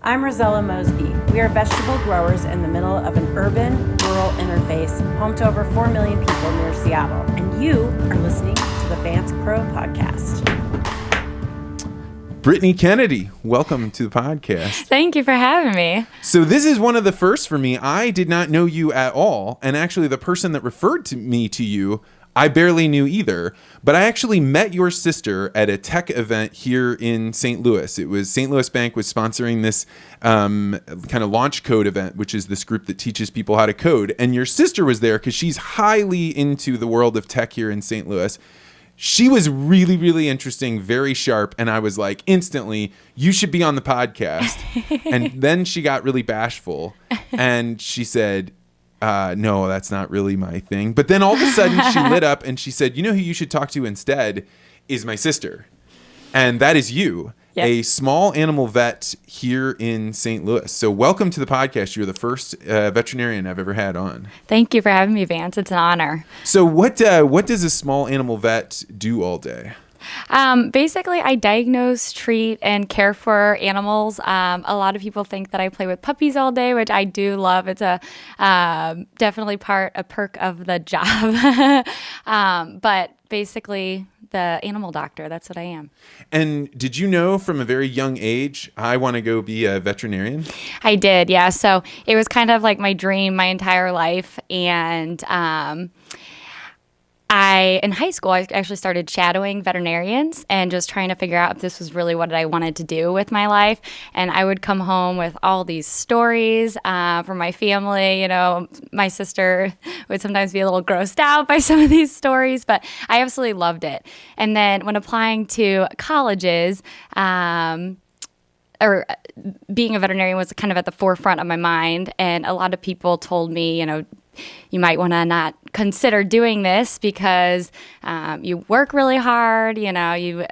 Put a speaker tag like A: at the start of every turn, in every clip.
A: I'm Rosella Mosby. We are vegetable growers in the middle of an urban-rural interface, home to over 4 million people near Seattle. And you are listening to the Vance Crowe Podcast.
B: Brittany Kennedy, welcome to the podcast.
C: Thank you for having me.
B: So this is one of the firsts for me. I did not know you at all. And actually the person that referred to you, I barely knew either. But I actually met your sister at a tech event here in St. Louis. It was St. Louis Bank was sponsoring this kind of launch code event, which is this group that teaches people how to code. And your sister was there because she's highly into the world of tech here in St. Louis. She was really, really interesting, very sharp. And I was like, instantly, you should be on the podcast. And then she got really bashful. And she said, no, that's not really my thing. But then all of a sudden she lit up and she said, you know who you should talk to instead is my sister. And that is you, a small animal vet here in St. Louis. So welcome to the podcast. You're the first veterinarian I've ever had on.
C: Thank you for having me, Vance. It's an honor.
B: So what does a small animal vet do all day?
C: Basically, I diagnose, treat, and care for animals. A lot of people think that I play with puppies all day, which I do love. It's a definitely a perk of the job. But basically, the animal doctor, that's what I am.
B: And did you know from a very young age, I want to go be a veterinarian?
C: I did, yeah. So it was kind of like my dream my entire life. And in high school, I actually started shadowing veterinarians and just trying to figure out if this was really what I wanted to do with my life. And I would come home with all these stories from my family. You know, my sister would sometimes be a little grossed out by some of these stories, but I absolutely loved it. And then when applying to colleges, or being a veterinarian was kind of at the forefront of my mind. And a lot of people told me, you know, you might want to not consider doing this because you work really hard. You know,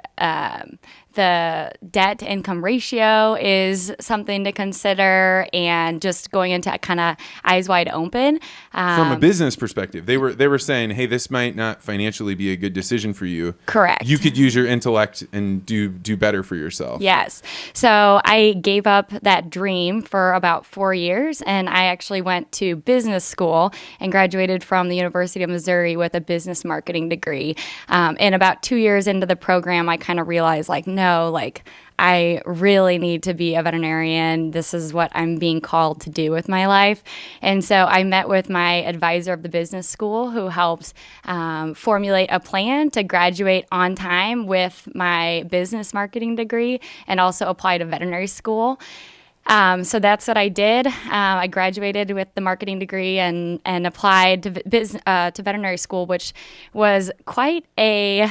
C: the debt to income ratio is something to consider, and just going into kind of eyes wide open.
B: From a business perspective, they were saying, hey, this might not financially be a good decision for you.
C: Correct.
B: You could use your intellect and do better for yourself.
C: Yes. So I gave up that dream for about 4 years, and I actually went to business school and graduated from the University of Missouri with a business marketing degree. And about 2 years into the program, I kind of realized, I really need to be a veterinarian. This is what I'm being called to do with my life. And so I met with my advisor of the business school, who helped formulate a plan to graduate on time with my business marketing degree and also apply to veterinary school. So that's what I did. I graduated with the marketing degree and applied to veterinary school, which was quite a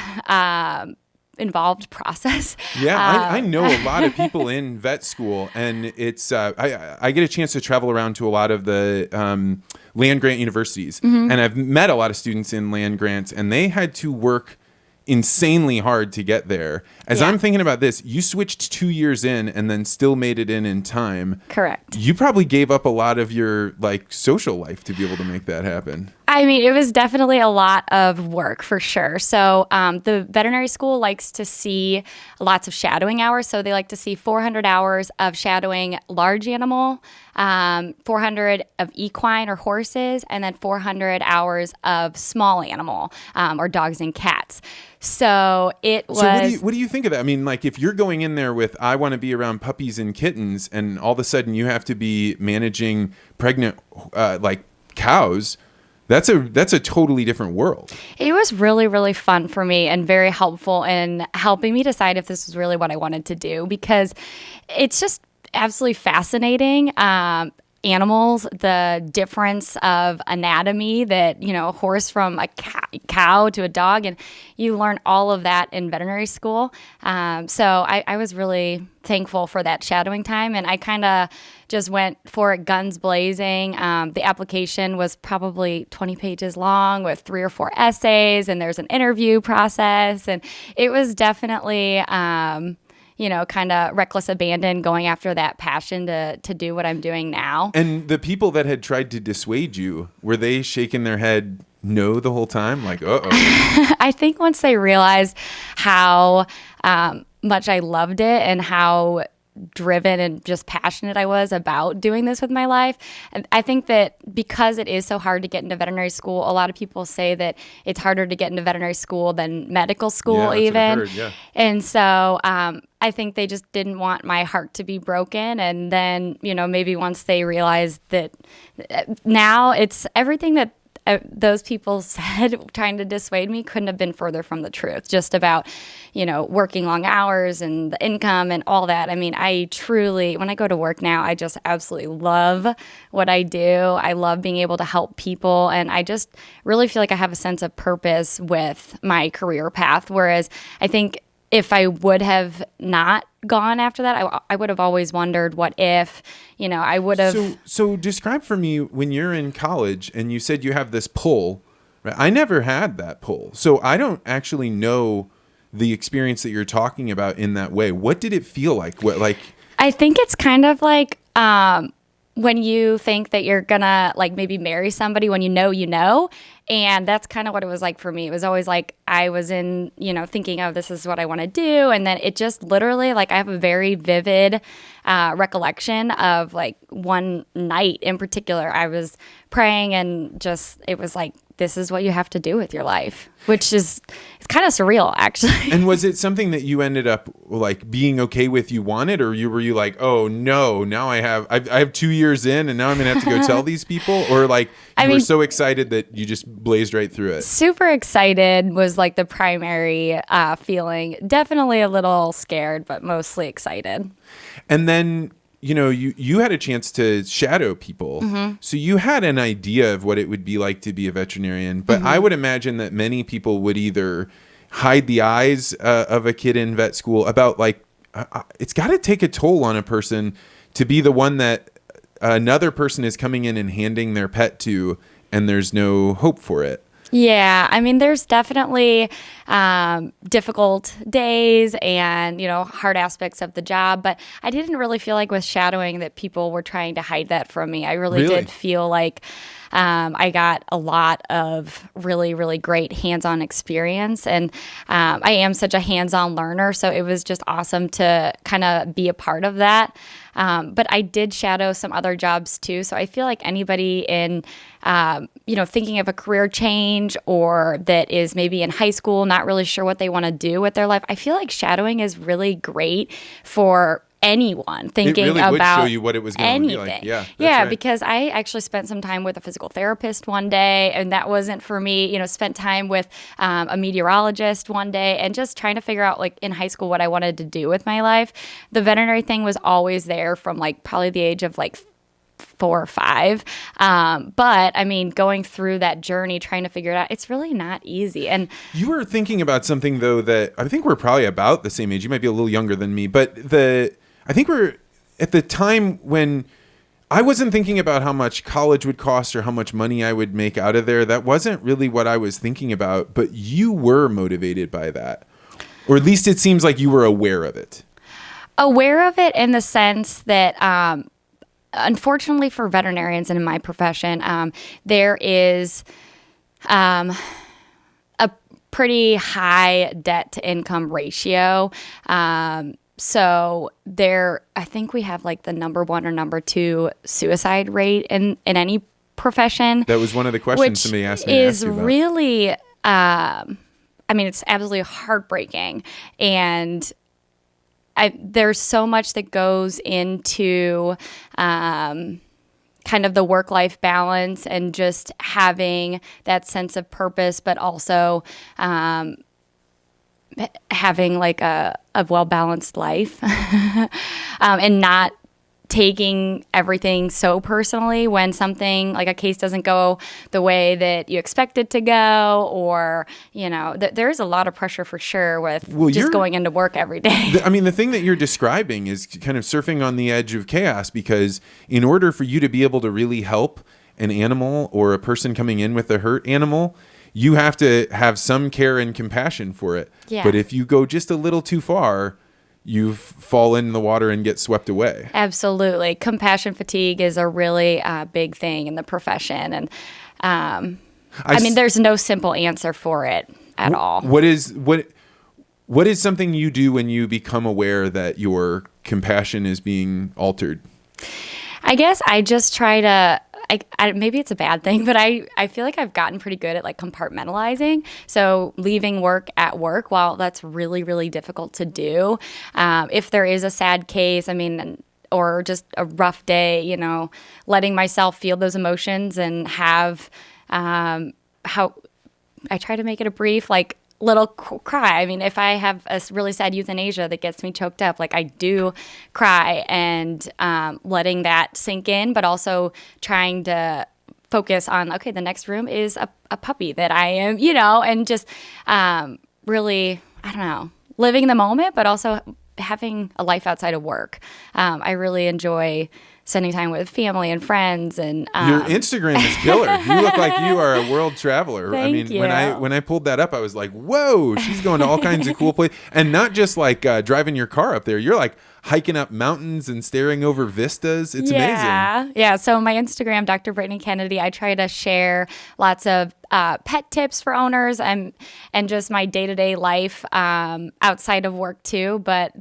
C: involved process.
B: Yeah, I know a lot of people in vet school, and it's I get a chance to travel around to a lot of the land grant universities, and I've met a lot of students in land grants, and they had to work insanely hard to get there. As I'm thinking about this, you switched 2 years in and then still made it in time.
C: Correct.
B: You probably gave up a lot of your social life to be able to make that happen.
C: I mean, it was definitely a lot of work for sure. So the veterinary school likes to see lots of shadowing hours. So they like to see 400 hours of shadowing large animal, 400 of equine or horses, and then 400 hours of small animal or dogs and cats. So it was.
B: So what do you think of that? I mean, if you're going in there with, I want to be around puppies and kittens, and all of a sudden you have to be managing pregnant cows. That's a totally different world. It
C: was really, really fun for me and very helpful in helping me decide if this was really what I wanted to do, because it's just absolutely fascinating. Animals, the difference of anatomy that, a horse from a cow to a dog, and you learn all of that in veterinary school. So I was really thankful for that shadowing time, and I kind of just went for it guns blazing. The application was probably 20 pages long with 3 or 4 essays, and there's an interview process, and it was definitely kind of reckless abandon going after that passion to do what I'm doing now.
B: And the people that had tried to dissuade you, were they shaking their head no the whole time? Uh-oh.
C: I think once they realized how much I loved it and how driven and just passionate I was about doing this with my life. And I think that because it is so hard to get into veterinary school, a lot of people say that it's harder to get into veterinary school than medical school even. And so I think they just didn't want my heart to be broken. And then, maybe once they realized that now it's everything that those people said trying to dissuade me couldn't have been further from the truth, just about, working long hours and the income and all that. I mean, I truly, when I go to work now, I just absolutely love what I do. I love being able to help people. And I just really feel like I have a sense of purpose with my career path. Whereas I think if I would have not gone after that, I would have always wondered what if, I would have.
B: So describe for me when you're in college and you said you have this pull, right? I never had that pull. So I don't actually know the experience that you're talking about in that way. What did it feel like? I
C: think it's kind of like, when you think that you're gonna maybe marry somebody when you know. And that's kind of what it was like for me. It was always like I was in, thinking, oh, this is what I want to do. And then it just literally, I have a very vivid recollection of one night in particular. I was praying and it was like, this is what you have to do with your life, which is, it's kind of surreal, actually.
B: And was it something that you ended up being okay with, you wanted, or were you like, oh no, now I have 2 years in and now I'm going to have to go tell these people? Or you were so excited that you just blazed right through it?
C: Super excited was the primary feeling. Definitely a little scared, but mostly excited.
B: And then, you had a chance to shadow people. Mm-hmm. So you had an idea of what it would be like to be a veterinarian. But I would imagine that many people would either hide the eyes of a kid in vet school about it's got to take a toll on a person to be the one that another person is coming in and handing their pet to, and there's no hope for it.
C: Yeah, I mean, there's definitely difficult days and, hard aspects of the job, but I didn't really feel like with shadowing that people were trying to hide that from me. I really did feel like I got a lot of really, really great hands-on experience, and I am such a hands-on learner, so it was just awesome to kind of be a part of that. But I did shadow some other jobs too, so I feel like anybody in thinking of a career change or that is maybe in high school, not really sure what they want to do with their life, I feel like shadowing is really great for anyone thinking
B: it really
C: about
B: would show you what it was going to be like. Yeah, right.
C: Because I actually spent some time with a physical therapist one day, and that wasn't for me. Spent time with a meteorologist one day, and just trying to figure out in high school what I wanted to do with my life. The veterinary thing was always there from probably the age of 4 or 5. But I mean, going through that journey, trying to figure it out, it's really not easy. And
B: you were thinking about something though that I think we're probably about the same age. You might be a little younger than me, but I think we're at the time when I wasn't thinking about how much college would cost or how much money I would make out of there. That wasn't really what I was thinking about, but you were motivated by that. Or at least it seems like you were aware of it.
C: Aware of it in the sense that, unfortunately for veterinarians and in my profession, there is a pretty high debt to income ratio. So I think we have the number 1 or number 2 suicide rate in any profession.
B: That was one of the questions somebody asked me.
C: Is really, it's absolutely heartbreaking. And there's so much that goes into kind of the work-life balance and just having that sense of purpose, but also having a well-balanced life and not taking everything so personally when something a case doesn't go the way that you expect it to go, or there's a lot of pressure for sure with just going into work every day.
B: The thing that you're describing is kind of surfing on the edge of chaos, because in order for you to be able to really help an animal or a person coming in with a hurt animal, you have to have some care and compassion for it.
C: Yeah.
B: But if you go just a little too far, you fall in the water and get swept away.
C: Absolutely. Compassion fatigue is a really big thing in the profession. And there's no simple answer for it at all.
B: What is something you do when you become aware that you're compassion is being altered?
C: I guess I just try to, maybe it's a bad thing, but I feel like I've gotten pretty good at like compartmentalizing. So leaving work at work, while that's really, really difficult to do, if there is a sad case, I mean, or just a rough day, you know, letting myself feel those emotions and have how I try to make it a brief, like, little cry. I mean, if I have a really sad euthanasia that gets me choked up, like I do cry, and letting that sink in, but also trying to focus on, okay, the next room is a puppy that I am, you know, and just really, I don't know, living the moment, but also having a life outside of work. I really enjoy spending time with family and friends. And
B: your Instagram is killer. You look like you are a world traveler.
C: Thank
B: I mean,
C: you.
B: when I pulled that up, I was like, whoa, she's going to all kinds of cool places. And not just like driving your car up there. You're like hiking up mountains and staring over vistas. It's amazing.
C: Yeah. So my Instagram, Dr. Brittany Kennedy, I try to share lots of pet tips for owners and just my day-to-day life outside of work too. But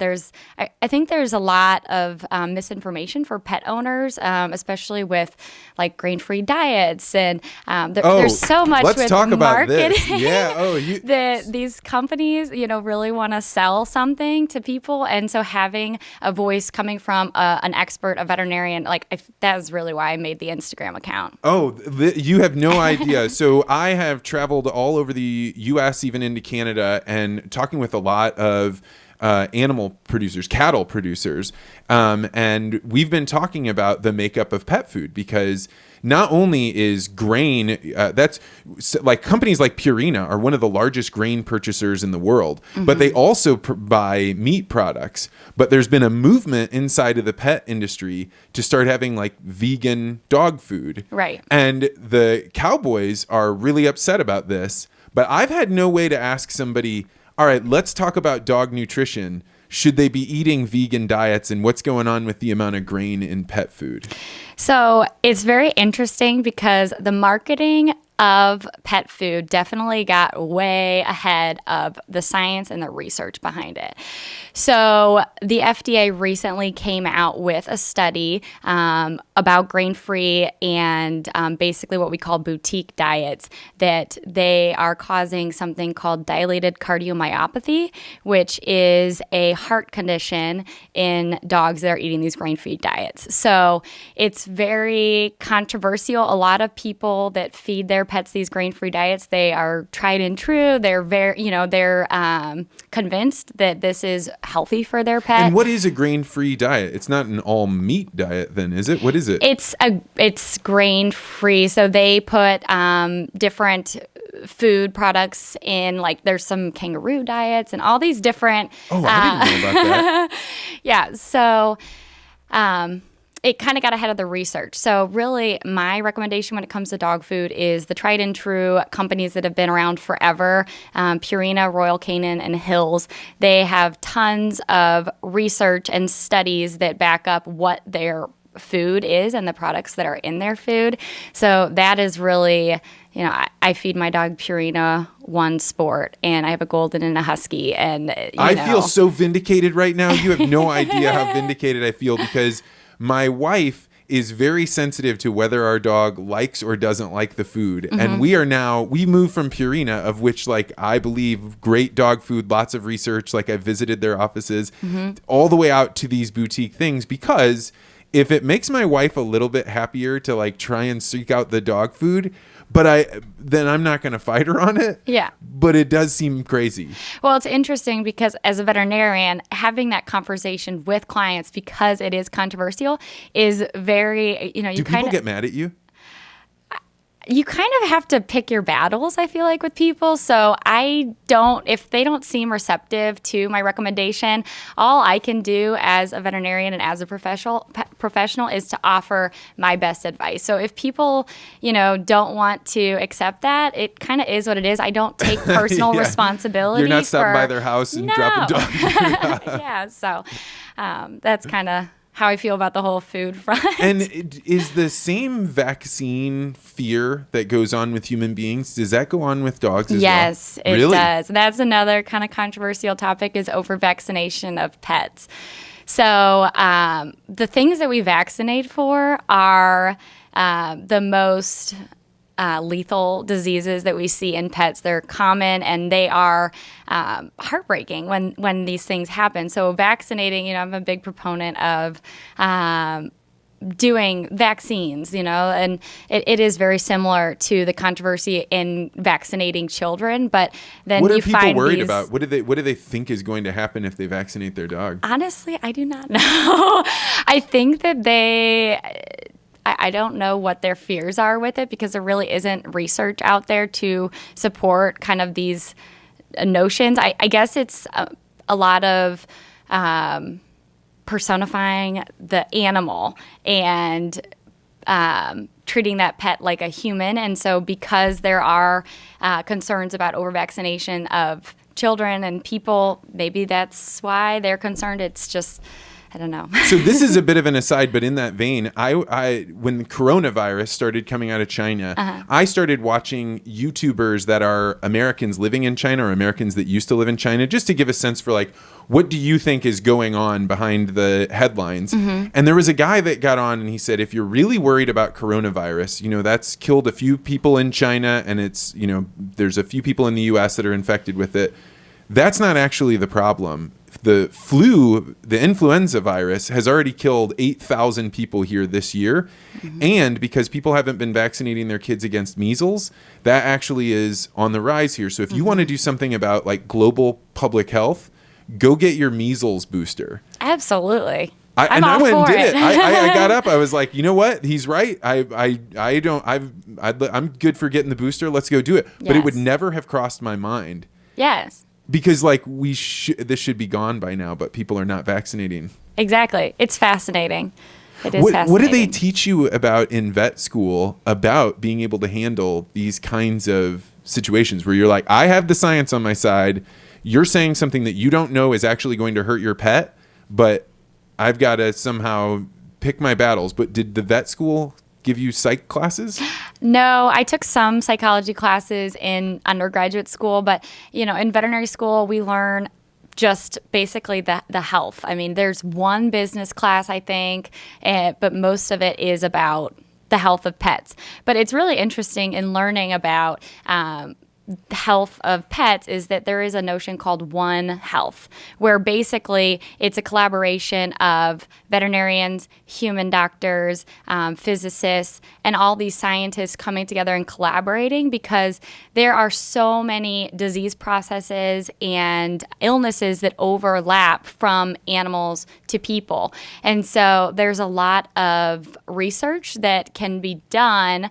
C: I think there's a lot of misinformation for pet owners, especially with like grain-free diets, and there's so much
B: let's
C: with
B: talk about
C: marketing.
B: this. Yeah.
C: These companies, you know, really want to sell something to people, and so having a voice coming from an expert, a veterinarian, that is really why I made the Instagram account.
B: Oh, you have no idea. So I have traveled all over the U.S., even into Canada, and talking with a lot of animal producers, cattle producers. And we've been talking about the makeup of pet food, because not only is grain, that's like companies like Purina are one of the largest grain purchasers in the world, but they also buy meat products. But there's been a movement inside of the pet industry to start having like vegan dog food.
C: Right.
B: And the cowboys are really upset about this, but I've had no way to ask somebody, all right, let's talk about dog nutrition. Should they be eating vegan diets, and what's going on with the amount of grain in pet food?
C: So it's very interesting because the marketing of pet food definitely got way ahead of the science and the research behind it. So the FDA recently came out with a study about grain-free and basically what we call boutique diets, that they are causing something called dilated cardiomyopathy, which is a heart condition in dogs that are eating these grain-free diets. So it's very controversial. A lot of people that feed their pets these grain-free diets, they are tried and true. They're they're convinced that this is healthy for their pet.
B: And what is a grain-free diet? It's not an all-meat diet then, is it? What is it?
C: It's grain-free. So they put different food products in, like there's some kangaroo diets and all these different.
B: Oh, I didn't know about that.
C: Yeah. So it kind of got ahead of the research. So really, my recommendation when it comes to dog food is the tried and true companies that have been around forever, Purina, Royal Canin, and Hills. They have tons of research and studies that back up what their food is and the products that are in their food. So that is really, I feed my dog Purina One Sport, and I have a golden and a husky. And
B: I feel so vindicated right now. You have no idea how vindicated I feel, because my wife is very sensitive to whether our dog likes or doesn't like the food. And we moved from Purina, of which, like, I believe great dog food, lots of research, like I visited their offices, all the way out to these boutique things, because if it makes my wife a little bit happier to like try and seek out the dog food, then I'm not going to fight her on it.
C: Yeah.
B: But it does seem crazy.
C: Well, it's interesting because as a veterinarian, having that conversation with clients, because it is controversial, is very,
B: Do people get mad at you?
C: You kind of have to pick your battles, I feel like, with people. So if they don't seem receptive to my recommendation, all I can do as a veterinarian and as a professional is to offer my best advice. So if people, don't want to accept that, it kind of is what it is. I don't take personal responsibility.
B: You're not stopping by their house and dropping dog food.
C: Yeah, so that's kind of how I feel about the whole food front.
B: And is the same vaccine fear that goes on with human beings, does that go on with dogs as well?
C: Yes, it does. That's another kind of controversial topic, is over-vaccination of pets. So the things that we vaccinate for are the most lethal diseases that we see in pets. They're common and they are heartbreaking when these things happen. So vaccinating, I'm a big proponent of doing vaccines, and it is very similar to the controversy in vaccinating children. But then
B: what
C: you
B: are people
C: find
B: worried about? What do they think is going to happen if they vaccinate their dog?
C: Honestly, I do not know. I think that I don't know what their fears are with it, because there really isn't research out there to support kind of these notions. I guess it's a lot of personifying the animal and treating that pet like a human. And so because there are concerns about over-vaccination of children and people, maybe that's why they're concerned. It's just, I don't know.
B: So this is a bit of an aside, but in that vein, I when the coronavirus started coming out of China, I started watching YouTubers that are Americans living in China or Americans that used to live in China, just to give a sense for like, what do you think is going on behind the headlines? And there was a guy that got on and he said, if you're really worried about coronavirus, that's killed a few people in China and it's, there's a few people in the US that are infected with it. That's not actually the problem. The influenza virus has already killed 8,000 people here this year. And because people haven't been vaccinating their kids against measles, that actually is on the rise here. So if you want to do something about like global public health, go get your measles booster.
C: Absolutely.
B: I went and did it. I got up. I was like, you know what? He's right. I'm good for getting the booster. Let's go do it. Yes. But it would never have crossed my mind.
C: Yes.
B: Because like this should be gone by now, but people are not vaccinating.
C: Exactly. It's fascinating. It is fascinating.
B: What do they teach you about in vet school about being able to handle these kinds of situations where you're like, I have the science on my side. You're saying something that you don't know is actually going to hurt your pet, but I've got to somehow pick my battles. But did the vet school give you psych classes?
C: No, I took some psychology classes in undergraduate school, but in veterinary school we learn just basically the health. I mean, there's one business class, I think, but most of it is about the health of pets. But it's really interesting in learning about the health of pets is that there is a notion called One Health, where basically it's a collaboration of veterinarians, human doctors, physicists, and all these scientists coming together and collaborating, because there are so many disease processes and illnesses that overlap from animals to people. And so there's a lot of research that can be done,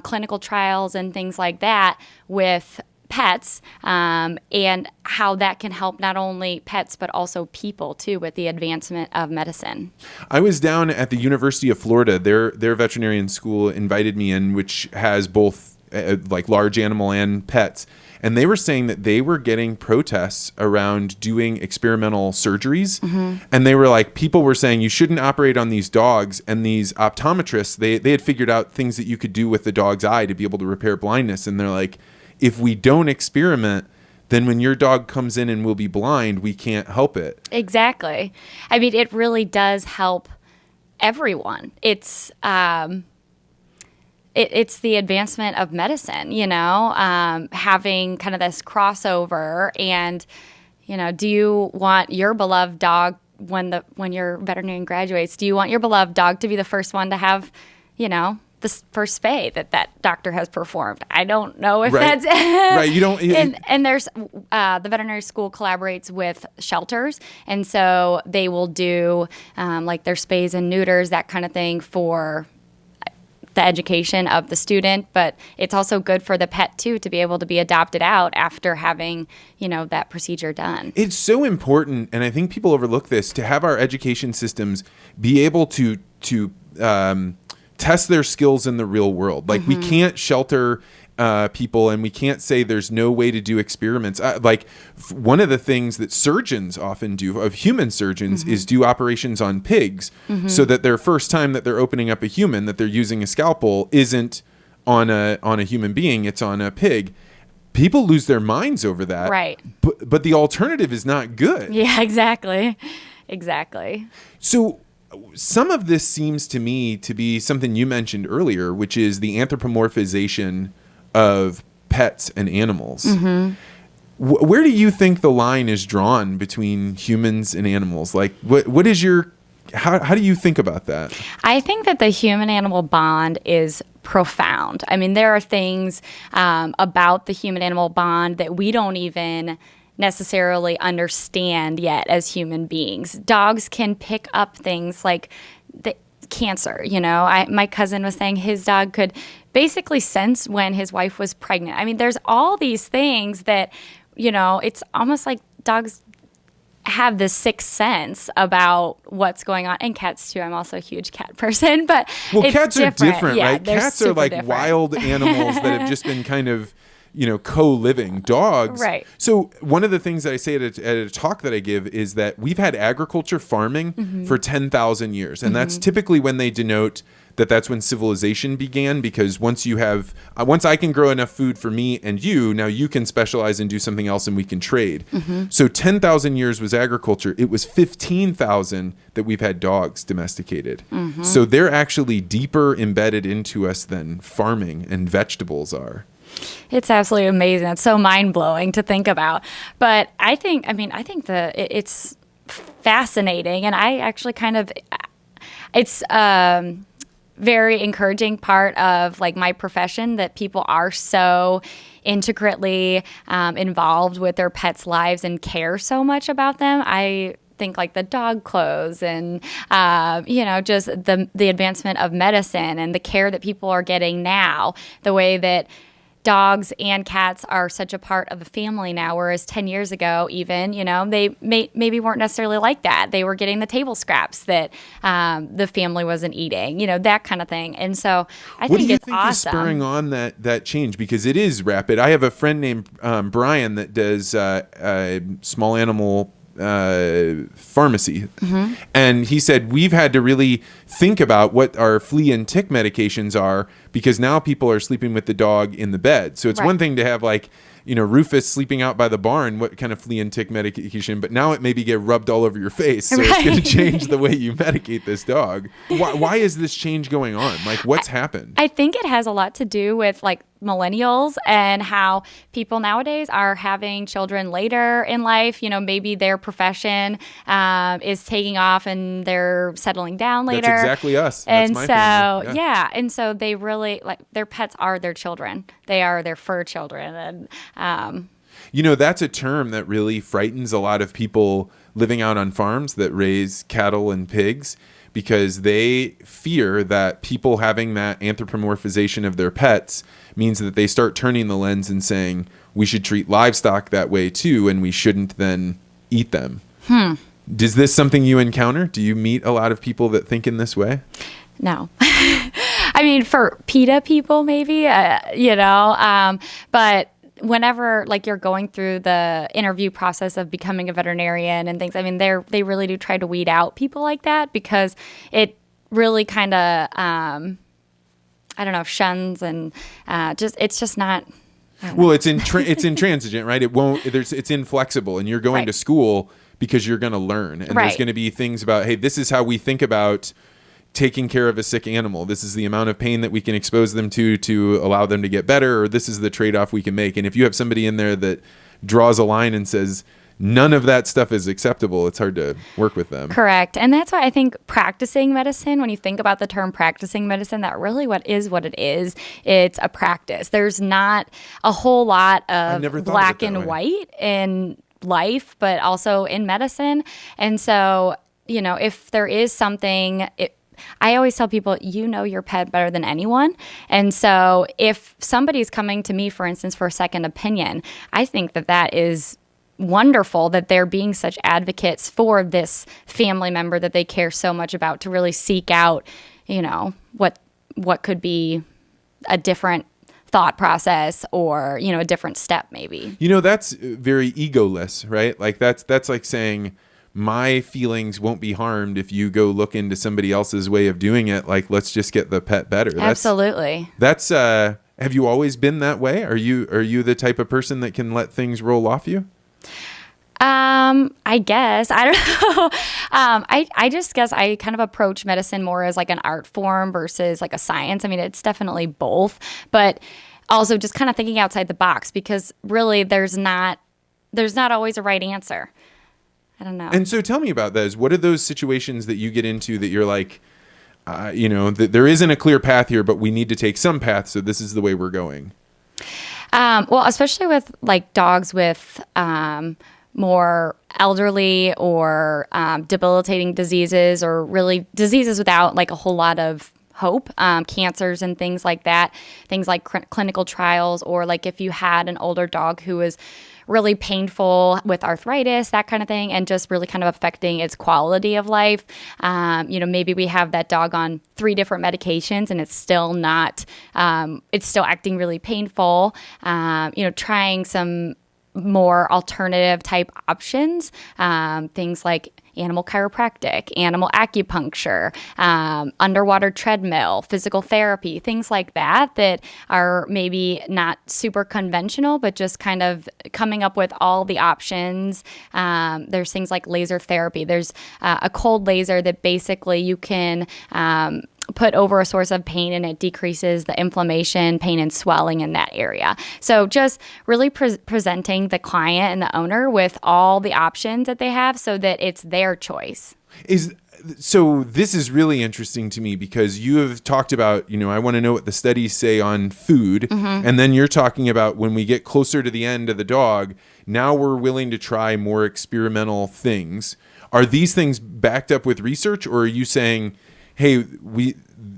C: clinical trials and things like that, with pets, and how that can help not only pets but also people too, with the advancement of medicine.
B: I was down at the University of Florida. Their veterinarian school invited me in, which has both like large animal and pets. And they were saying that they were getting protests around doing experimental surgeries. And they were like, people were saying you shouldn't operate on these dogs. And these optometrists, they had figured out things that you could do with the dog's eye to be able to repair blindness. And they're like, if we don't experiment, then when your dog comes in and will be blind, we can't help it. Exactly.
C: I mean, it really does help everyone. It's it's the advancement of medicine, having kind of this crossover. And, do you want your beloved dog when your veterinarian graduates, do you want your beloved dog to be the first one to have, the first spay that doctor has performed? I don't know if that's
B: right. You don't.
C: And there's the veterinary school collaborates with shelters, and so they will do like their spays and neuters, that kind of thing, for the education of the student. But it's also good for the pet too, to be able to be adopted out after having that procedure done.
B: It's so important, and I think people overlook this, to have our education systems be able to test their skills in the real world. Like we can't shelter people, and we can't say there's no way to do experiments. Like one of the things that surgeons often do, of human surgeons, is do operations on pigs, so that their first time that they're opening up a human, that they're using a scalpel, isn't on a human being, it's on a pig. People lose their minds over that.
C: Right.
B: But the alternative is not good.
C: Yeah, exactly. exactly.
B: So some of this seems to me to be something you mentioned earlier, which is the anthropomorphization of pets and animals.
C: Mm-hmm.
B: Where do you think the line is drawn between humans and animals? Like, what is how do you think about that?
C: I think that the human-animal bond is profound. I mean, there are things about the human-animal bond that we don't even necessarily understand yet as human beings. Dogs can pick up things like the cancer. My cousin was saying his dog could basically sense when his wife was pregnant. I mean, there's all these things that, it's almost like dogs have this sixth sense about what's going on, and cats too. I'm also a huge cat person, but
B: cats are different,
C: yeah,
B: right? Cats are like
C: different.
B: Wild animals that have just been kind of co-living. Dogs.
C: Right.
B: So one of the things that I say at a talk that I give is that we've had agriculture farming for 10,000 years. And that's typically when they denote that's when civilization began, because once I can grow enough food for me and you, now you can specialize and do something else and we can trade. So 10,000 years was agriculture. It was 15,000 that we've had dogs domesticated. So they're actually deeper embedded into us than farming and vegetables are.
C: It's absolutely amazing. It's so mind-blowing to think about. But I think it's fascinating, and I actually it's very encouraging part of like my profession that people are so intricately involved with their pets' lives and care so much about them. I think like the dog clothes and, just the advancement of medicine and the care that people are getting now, the way that dogs and cats are such a part of the family now, whereas 10 years ago even, they maybe weren't necessarily like that. They were getting the table scraps that the family wasn't eating, that kind of thing. And so I think it's awesome. What do you think is
B: spurring on that change? Because it is rapid. I have a friend named Brian that does small animal pharmacy, and he said we've had to really think about what our flea and tick medications are, because now people are sleeping with the dog in the bed. So it's one thing to have Rufus sleeping out by the barn, what kind of flea and tick medication, but now it maybe get rubbed all over your face, so it's going to change the way you medicate this dog. Why is this change going on? Like, what's happened?
C: I think it has a lot to do with like millennials and how people nowadays are having children later in life. Maybe their profession is taking off and they're settling down later.
B: That's exactly us.
C: And
B: that's my family.
C: Yeah. And so they really their pets are their children. They are their fur children. And
B: that's a term that really frightens a lot of people living out on farms that raise cattle and pigs, because they fear that people having that anthropomorphization of their pets means that they start turning the lens and saying we should treat livestock that way too, and we shouldn't then eat them. Is this something you encounter? Do you meet a lot of people that think in this way?
C: No. I mean, for PETA people, maybe, but whenever you're going through the interview process of becoming a veterinarian and things, I mean, they really do try to weed out people like that, because it really kind of, shuns and it's just not.
B: Well, it's intransigent, right? It's inflexible, and you're going to school because you're going to learn, and there's going to be things about, hey, this is how we think about taking care of a sick animal. This is the amount of pain that we can expose them to allow them to get better, or this is the trade-off we can make. And if you have somebody in there that draws a line and says none of that stuff is acceptable, it's hard to work with them.
C: Correct. And that's why I think practicing medicine, when you think about the term practicing medicine, that really what it is. It's a practice. There's not a whole lot of black and white in life, but also in medicine. And so, if there is something, I always tell people, your pet better than anyone. And so if somebody's coming to me, for instance, for a second opinion, I think that is wonderful that they're being such advocates for this family member that they care so much about, to really seek out, what could be a different thought process or, a different step maybe.
B: That's very egoless, right? Like that's like saying, my feelings won't be harmed if you go look into somebody else's way of doing it. Like, let's just get the pet better.
C: Absolutely.
B: That's have you always been that way? Are you the type of person that can let things roll off you?
C: I guess. I don't know. I just guess I kind of approach medicine more as like an art form versus like a science. I mean, it's definitely both, but also just kind of thinking outside the box, because really there's not always a right answer. I don't know.
B: And so tell me about those. What are those situations that you get into that you're like, there isn't a clear path here, but we need to take some path, so this is the way we're going?
C: Well, especially with like dogs with more elderly or debilitating diseases, or really diseases without like a whole lot of hope, cancers and things like that, things like clinical trials, or like if you had an older dog who was really painful with arthritis, that kind of thing, and just really kind of affecting its quality of life. Maybe we have that dog on 3 different medications and it's still not, it's still acting really painful. Trying some more alternative type options, things like animal chiropractic, animal acupuncture, underwater treadmill, physical therapy, things like that are maybe not super conventional, but just kind of coming up with all the options. There's things like laser therapy. There's a cold laser that basically you can put over a source of pain, and it decreases the inflammation, pain, and swelling in that area. So just really presenting the client and the owner with all the options that they have so that it's their choice.
B: So this is really interesting to me, because you have talked about, I want to know what the studies say on food. Mm-hmm. And then you're talking about when we get closer to the end of the dog, now we're willing to try more experimental things. Are these things backed up with research, or are you saying, hey,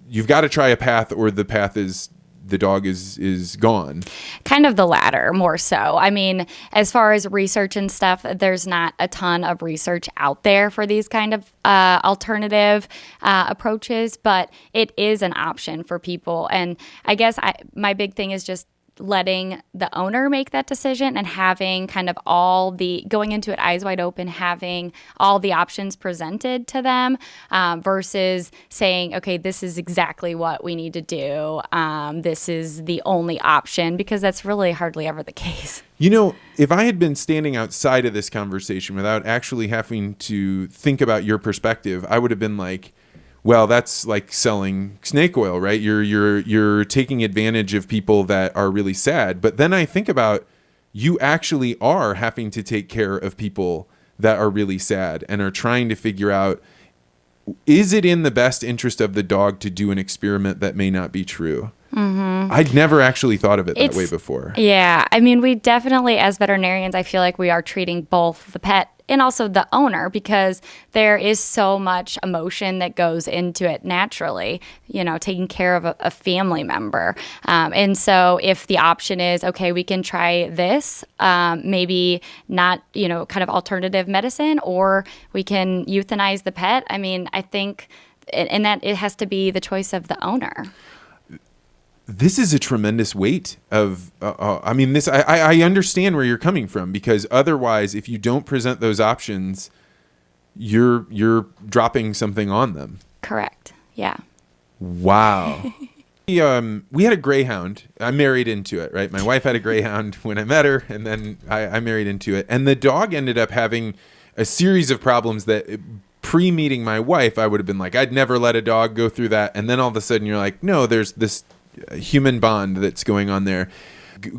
B: you've got to try a path, or the path is the dog is gone?
C: Kind of the latter, more so. I mean, as far as research and stuff, there's not a ton of research out there for these kind of alternative approaches, but it is an option for people. And I guess my big thing is just letting the owner make that decision, and having kind of going into it eyes wide open, having all the options presented to them, versus saying, okay, this is exactly what we need to do. This is the only option, because that's really hardly ever the case.
B: If I had been standing outside of this conversation without actually having to think about your perspective, I would have been like, well, that's like selling snake oil, right? You're taking advantage of people that are really sad. But then I think about, you actually are having to take care of people that are really sad and are trying to figure out, is it in the best interest of the dog to do an experiment that may not be true? Mm-hmm. I'd never actually thought of it that way before.
C: Yeah. I mean, we definitely, as veterinarians, I feel like we are treating both the pet and also the owner, because there is so much emotion that goes into it naturally, taking care of a family member. And so if the option is, okay, we can try this, maybe not, kind of alternative medicine, or we can euthanize the pet. I mean, I think, and that it has to be the choice of the owner.
B: This is a tremendous weight of, I understand where you're coming from, because otherwise, if you don't present those options, you're dropping something on them.
C: Correct. Yeah.
B: Wow. We had a greyhound. I married into it, right? My wife had a greyhound when I met her, and then I married into it. And the dog ended up having a series of problems that pre-meeting my wife, I would have been like, I'd never let a dog go through that. And then all of a sudden you're like, no, there's this human bond that's going on there.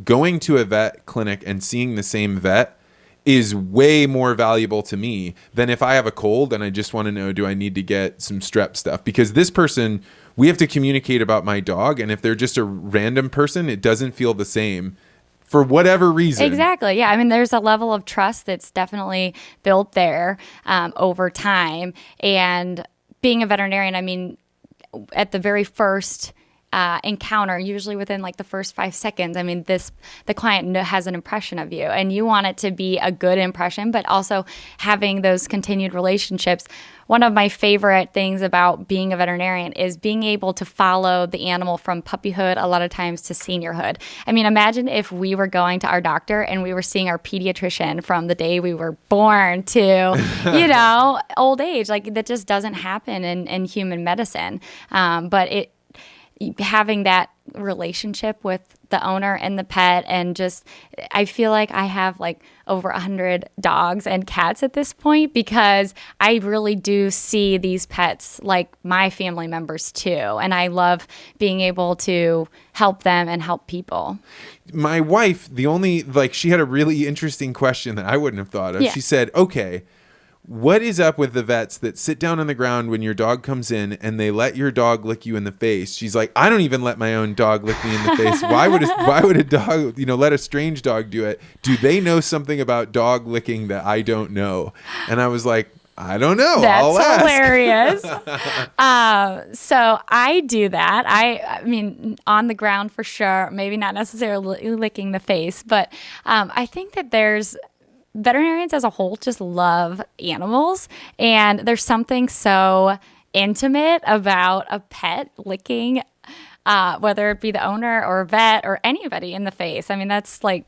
B: Going to a vet clinic and seeing the same vet is way more valuable to me than if I have a cold and I just want to know, do I need to get some strep stuff? Because this person, we have to communicate about my dog, and if they're just a random person, it doesn't feel the same for whatever reason.
C: Exactly. Yeah. I mean, there's a level of trust that's definitely built there over time. And being a veterinarian, I mean, at the very first encounter, usually within like the first 5 seconds, I mean, the client has an impression of you, and you want it to be a good impression, but also having those continued relationships. One of my favorite things about being a veterinarian is being able to follow the animal from puppyhood, a lot of times, to seniorhood. I mean, imagine if we were going to our doctor and we were seeing our pediatrician from the day we were born to, old age. Like, that just doesn't happen in human medicine. But having that relationship with the owner and the pet, and just I feel like I have like over 100 dogs and cats at this point, because I really do see these pets like my family members too, and I love being able to help them and help people.
B: My wife, she had a really interesting question that I wouldn't have thought of.
C: Yeah.
B: She said, okay, what is up with the vets that sit down on the ground when your dog comes in and they let your dog lick you in the face? She's like, I don't even let my own dog lick me in the face. Why would a dog, let a strange dog do it? Do they know something about dog licking that I don't know? And I was like, I don't know. I'll ask.
C: Hilarious. So I do that. I mean, on the ground for sure, maybe not necessarily licking the face, but I think that veterinarians as a whole just love animals, and there's something so intimate about a pet licking, whether it be the owner or a vet or anybody in the face. I mean, that's like,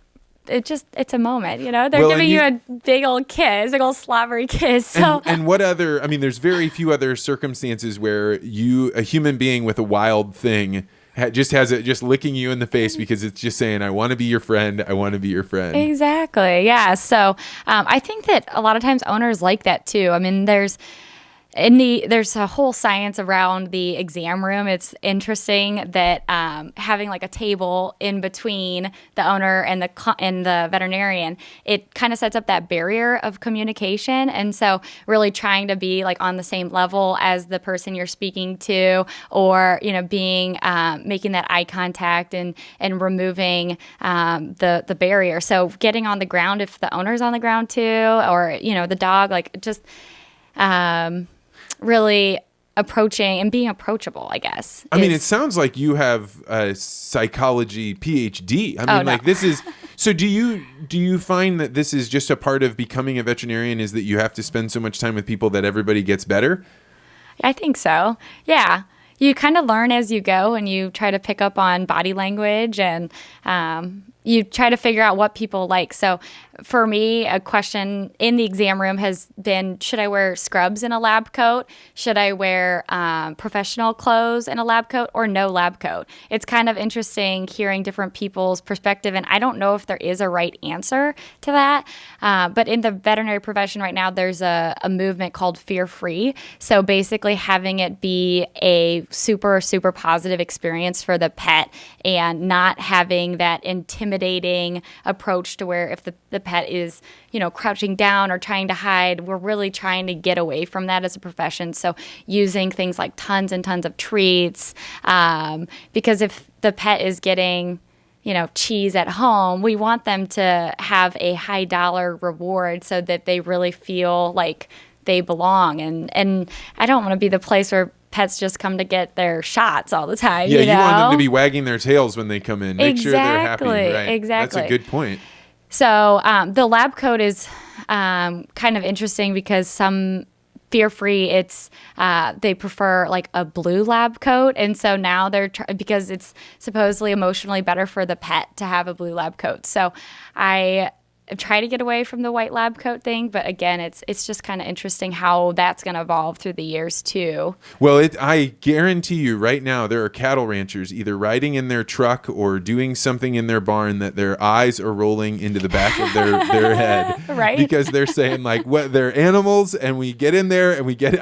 C: it's a moment, they're giving you a big old kiss, big old slobbery kiss. So.
B: And what other, there's very few other circumstances where a human being with a wild thing just licking you in the face because it's just saying, I want to be your friend. I want to be your friend.
C: Exactly. Yeah. So I think that a lot of times owners like that too. I mean, there's a whole science around the exam room. It's interesting that having like a table in between the owner and the veterinarian, it kind of sets up that barrier of communication. And so really trying to be like on the same level as the person you're speaking to, or being making that eye contact and removing the barrier. So getting on the ground if the owner's on the ground too, or the dog, like just really approaching and being approachable, I guess.
B: It sounds like you have a psychology PhD. This is, so do you find that this is just a part of becoming a veterinarian, is that you have to spend so much time with people that everybody gets better?
C: I think so. Yeah. You kind of learn as you go, and you try to pick up on body language, and you try to figure out what people like. So for me, a question in the exam room has been, should I wear scrubs in a lab coat? Should I wear professional clothes in a lab coat, or no lab coat? It's kind of interesting hearing different people's perspective, and I don't know if there is a right answer to that. But in the veterinary profession right now, there's a movement called fear-free. So basically having it be a super, super positive experience for the pet, and not having that intimidating approach to where if the pet is, crouching down or trying to hide, we're really trying to get away from that as a profession. So using things like tons and tons of treats, because if the pet is getting cheese at home, we want them to have a high dollar reward so that they really feel like they belong. And I don't want to be the place where pets just come to get their shots all the time.
B: Yeah, you want them to be wagging their tails when they come in. Make sure they're happy. Right?
C: Exactly.
B: That's a good point.
C: So the lab coat is kind of interesting, because some fear-free, it's they prefer like a blue lab coat, and so now they're because it's supposedly emotionally better for the pet to have a blue lab coat. So I try to get away from the white lab coat thing, but again, it's just kind of interesting how that's going to evolve through the years too.
B: Well, I guarantee you right now there are cattle ranchers either riding in their truck or doing something in their barn that their eyes are rolling into the back of their head,
C: right?
B: Because they're saying like, what, they're animals, and we get in there and we get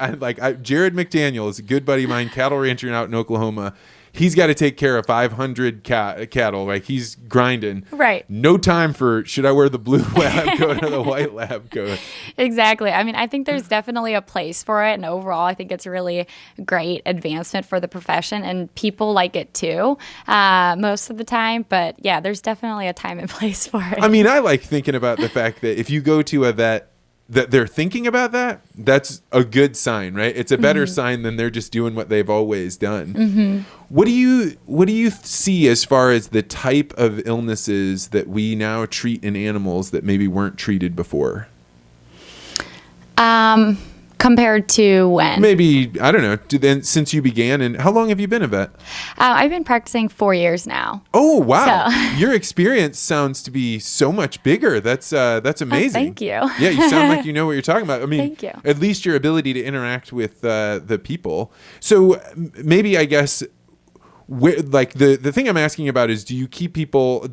B: Jared McDaniel is a good buddy of mine, cattle rancher out in Oklahoma. He's got to take care of 500 cattle. Like, he's grinding.
C: Right.
B: No time for, should I wear the blue lab coat or the white lab coat?
C: Exactly. I think there's definitely a place for it. And overall, I think it's a really great advancement for the profession. And people like it too, most of the time. But yeah, there's definitely a time and place for it.
B: I like thinking about the fact that if you go to a vet that they're thinking about that, that's a good sign, right? It's a better sign than they're just doing what they've always done. Mm-hmm. What do you see as far as the type of illnesses that we now treat in animals that maybe weren't treated before?
C: Compared to when?
B: Maybe, I don't know, since you began. And how long have you been a vet?
C: I've been practicing 4 years now.
B: Oh, wow. So. Your experience sounds to be so much bigger. That's amazing.
C: Oh, thank you.
B: Yeah, you sound like you know what you're talking about.
C: Thank you.
B: At least your ability to interact with the people. So maybe, I guess, like the thing I'm asking about is, do you keep people's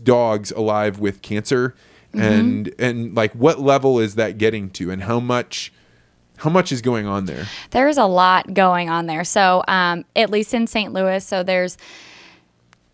B: dogs alive with cancer? And like what level is that getting to, and how much is going on there?
C: There's a lot going on there. So at least in St. Louis, so there's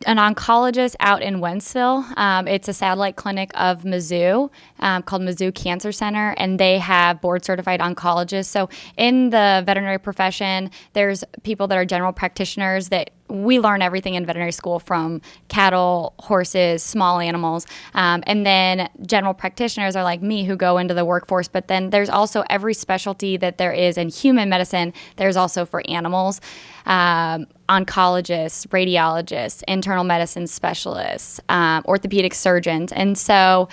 C: an oncologist out in Wentzville. It's a satellite clinic of Mizzou called Mizzou Cancer Center, and they have board-certified oncologists. So in the veterinary profession, there's people that are general practitioners that we learn everything in veterinary school, from cattle, horses, small animals. And then general practitioners are like me, who go into the workforce. But then there's also every specialty that there is in human medicine, there's also for animals. Oncologists, radiologists, internal medicine specialists, orthopedic surgeons. And so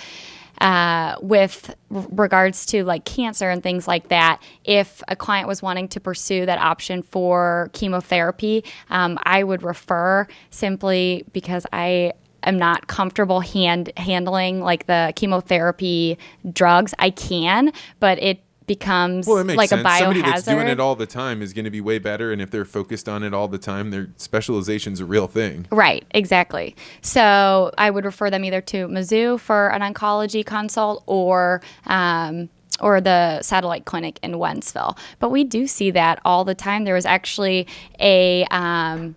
C: with regards to like cancer and things like that, if a client was wanting to pursue that option for chemotherapy, I would refer, simply because I am not comfortable handling like the chemotherapy drugs. I can, but it becomes
B: it makes
C: like
B: sense.
C: a biohazard.
B: Somebody that's doing it all the time is going to be way better, and if they're focused on it all the time, their specialization's a real thing.
C: Right, exactly. So I would refer them either to Mizzou for an oncology consult, or the satellite clinic in Wentzville. But we do see that all the time. There was actually the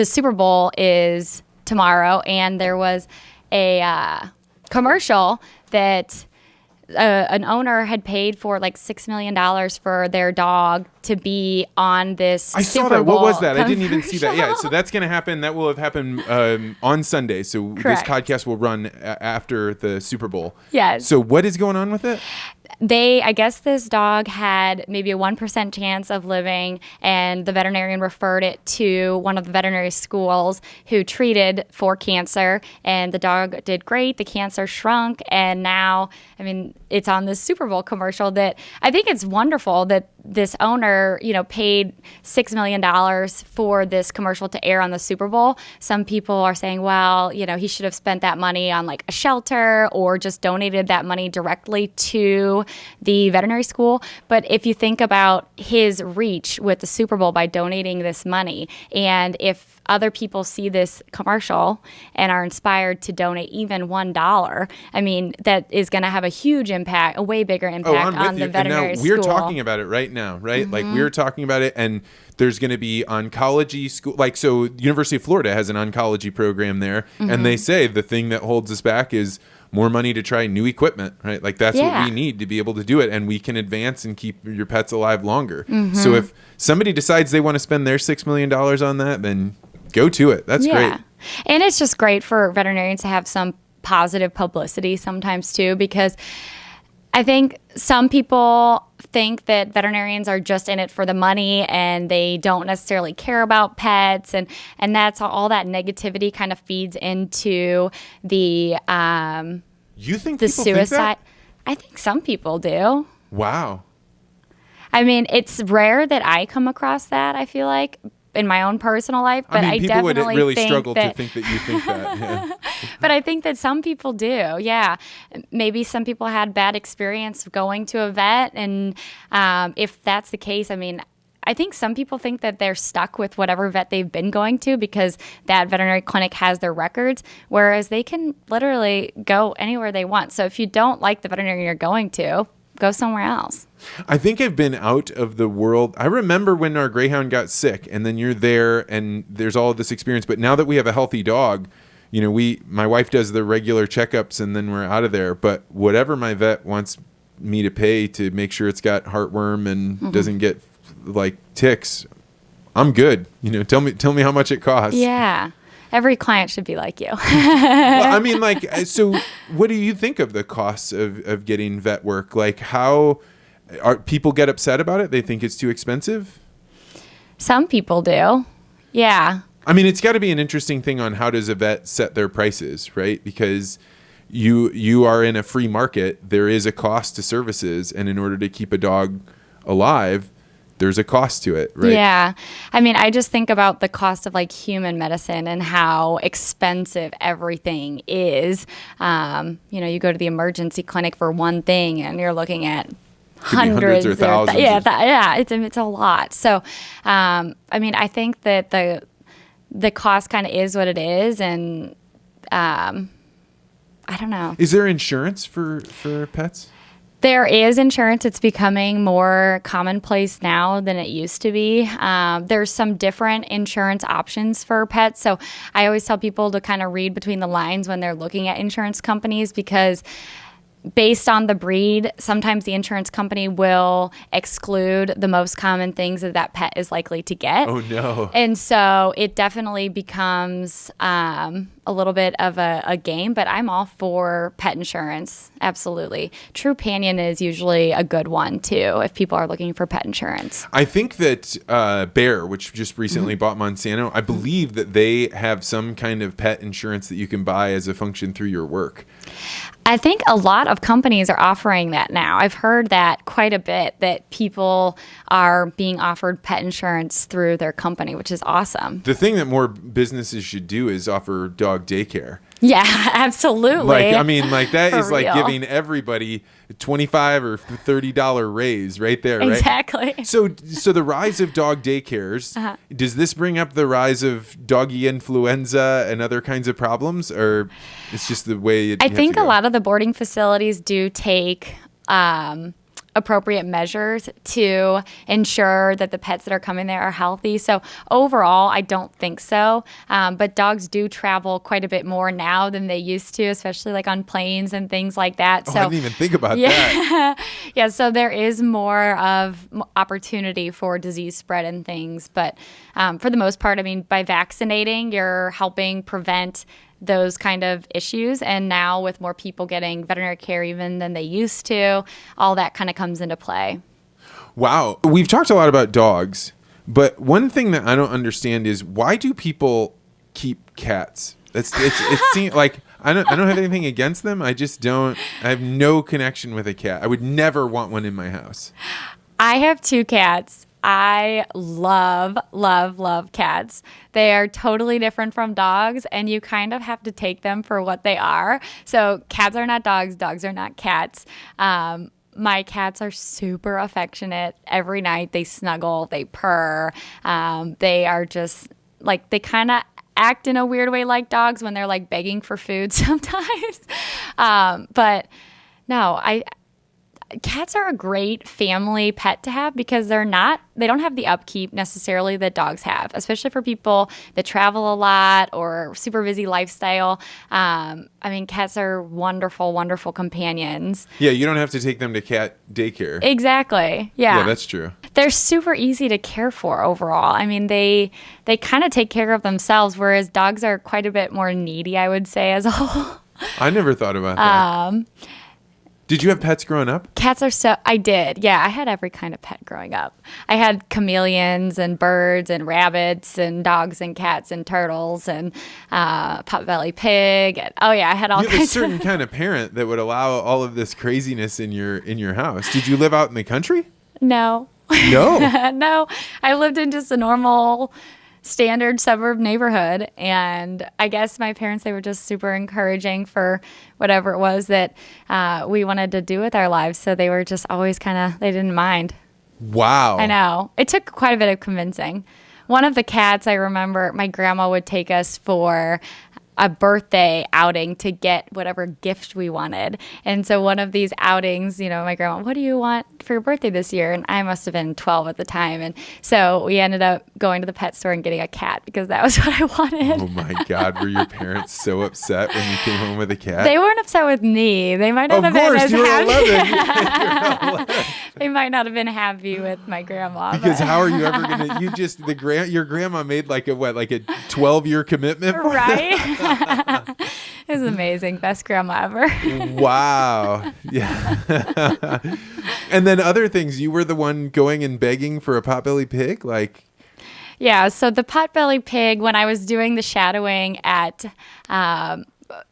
C: Super Bowl is tomorrow, and there was a commercial that an owner had paid for like $6 million for their dog to be on this.
B: I saw
C: Super
B: that.
C: Bowl
B: What was that? I didn't even
C: commercial.
B: see that. Yeah, so that's going to happen. That will have happened on Sunday. So
C: Correct.
B: This podcast will run after the Super Bowl.
C: Yes.
B: So what is going on with it?
C: I guess this dog had maybe a 1% chance of living, and the veterinarian referred it to one of the veterinary schools who treated for cancer, and the dog did great. The cancer shrunk, and now, I mean, it's on this Super Bowl commercial that I think it's wonderful that this owner, paid $6 million for this commercial to air on the Super Bowl. Some people are saying, well, he should have spent that money on like a shelter, or just donated that money directly to the veterinary school. But if you think about his reach with the Super Bowl by donating this money, and if other people see this commercial and are inspired to donate even $1, I mean, that is going to have a huge impact, a way bigger impact on the veterinary school.
B: We're talking about it right now, right? Like we're talking about it, and there's going to be oncology school. Like, so University of Florida has an oncology program there, and they say the thing that holds us back is more money to try new equipment, right? Like that's what we need to be able to do it, and we can advance and keep your pets alive longer. So if somebody decides they want to spend their $6 million on that, then go to it. That's great.
C: And it's just great for veterinarians to have some positive publicity sometimes too, because I think some people think that veterinarians are just in it for the money, and they don't necessarily care about pets, and that's all that negativity kind of feeds into the
B: You think
C: the
B: people
C: suicide.
B: think that?
C: I think some people do.
B: Wow.
C: I mean, it's rare that I come across that, I feel like, in my own personal life, but I
B: people would
C: definitely
B: really
C: think
B: struggle
C: that,
B: to think that you think that. Yeah.
C: But I think that some people do. Yeah, maybe some people had bad experience going to a vet, and if that's the case, I mean, I think some people think that they're stuck with whatever vet they've been going to because that veterinary clinic has their records, whereas they can literally go anywhere they want. So if you don't like the veterinarian you're going to, go somewhere else.
B: I think I've been out of the world. I remember when our Greyhound got sick, and then you're there and there's all of this experience. But now that we have a healthy dog, my wife does the regular checkups, and then we're out of there. But whatever my vet wants me to pay to make sure it's got heartworm and doesn't get like ticks, I'm good. Tell me how much it costs.
C: Yeah. Every client should be like you.
B: Well, I mean, like, so what do you think of the costs of getting vet work? Like, how are people get upset about it? They think it's too expensive?
C: Some people do. Yeah.
B: I mean, it's got to be an interesting thing on how does a vet set their prices, right? Because you are in a free market. There is a cost to services. And in order to keep a dog alive, there's a cost to it, right?
C: Yeah. I mean, I just think about the cost of like human medicine and how expensive everything is. You go to the emergency clinic for one thing and you're looking at hundreds
B: or thousands.
C: It's a lot. So, I mean, I think that the cost kind of is what it is. And I don't know.
B: Is there insurance for pets?
C: There is insurance. It's becoming more commonplace now than it used to be. There's some different insurance options for pets. So I always tell people to kind of read between the lines when they're looking at insurance companies, because based on the breed, sometimes the insurance company will exclude the most common things that pet is likely to get.
B: Oh, no.
C: And so it definitely becomes a little bit of a game, but I'm all for pet insurance. Absolutely. Trupanion is usually a good one, too, if people are looking for pet insurance.
B: I think that Bayer, which just recently bought Monsanto, I believe that they have some kind of pet insurance that you can buy as a function through your work.
C: I think a lot of companies are offering that now. I've heard that quite a bit, that people are being offered pet insurance through their company, which is awesome.
B: The thing that more businesses should do is offer dog daycare.
C: Yeah, absolutely.
B: That is like
C: real.
B: giving everybody a $25 or $30 raise right there, right?
C: Exactly.
B: So the rise of dog daycares, does this bring up the rise of doggy influenza and other kinds of problems, or it's just the way
C: I think a lot of the boarding facilities do take appropriate measures to ensure that the pets that are coming there are healthy. So overall, I don't think so. But dogs do travel quite a bit more now than they used to, especially like on planes and things like that.
B: I didn't even think about that.
C: Yeah, so there is more of opportunity for disease spread and things. But for the most part, by vaccinating, you're helping prevent those kind of issues. And now with more people getting veterinary care even than they used to, all that kind of comes into play.
B: Wow. We've talked a lot about dogs, but one thing that I don't understand is, why do people keep cats? It seems like I don't have anything against them. I just don't. I have no connection with a cat. I would never want one in my house.
C: I have 2 cats. I love, love, love cats. They are totally different from dogs, and you kind of have to take them for what they are. So cats are not dogs. Dogs are not cats. My cats are super affectionate. Every night they snuggle, they purr. They are just like, they kind of act in a weird way like dogs when they're like begging for food sometimes. But no, cats are a great family pet to have, because they don't have the upkeep necessarily that dogs have, especially for people that travel a lot or super busy lifestyle. Cats are wonderful, wonderful companions.
B: Yeah, you don't have to take them to cat daycare.
C: Exactly. Yeah,
B: that's true.
C: They're super easy to care for overall. They kind of take care of themselves, whereas dogs are quite a bit more needy, I would say, as a whole.
B: I never thought about that. Did you have pets growing up?
C: I did. Yeah, I had every kind of pet growing up. I had chameleons and birds and rabbits and dogs and cats and turtles and potbelly pig. And, I had all kinds of...
B: You have a certain kind of parent that would allow all of this craziness in your house. Did you live out in the country?
C: No.
B: No?
C: No. I lived in just a normal standard suburb neighborhood, and I guess my parents, they were just super encouraging for whatever it was that we wanted to do with our lives, so they were just always they didn't mind.
B: Wow.
C: I know. It took quite a bit of convincing. One of the cats, I remember my grandma would take us for a birthday outing to get whatever gift we wanted. And so one of these outings, my grandma, what do you want for your birthday this year? And I must have been 12 at the time. And so we ended up going to the pet store and getting a cat, because that was what I wanted.
B: Oh my God. Were your parents so upset when you came home with a cat?
C: They weren't upset with me. They might not have been as happy. They might not have been happy with my grandma.
B: Because how are you ever going to, your grandma made like a 12-year commitment?
C: Right? It was amazing. Best grandma ever.
B: Wow. Yeah. And then other things, you were the one going and begging for a potbelly pig?
C: Yeah, so the potbelly pig, when I was doing the shadowing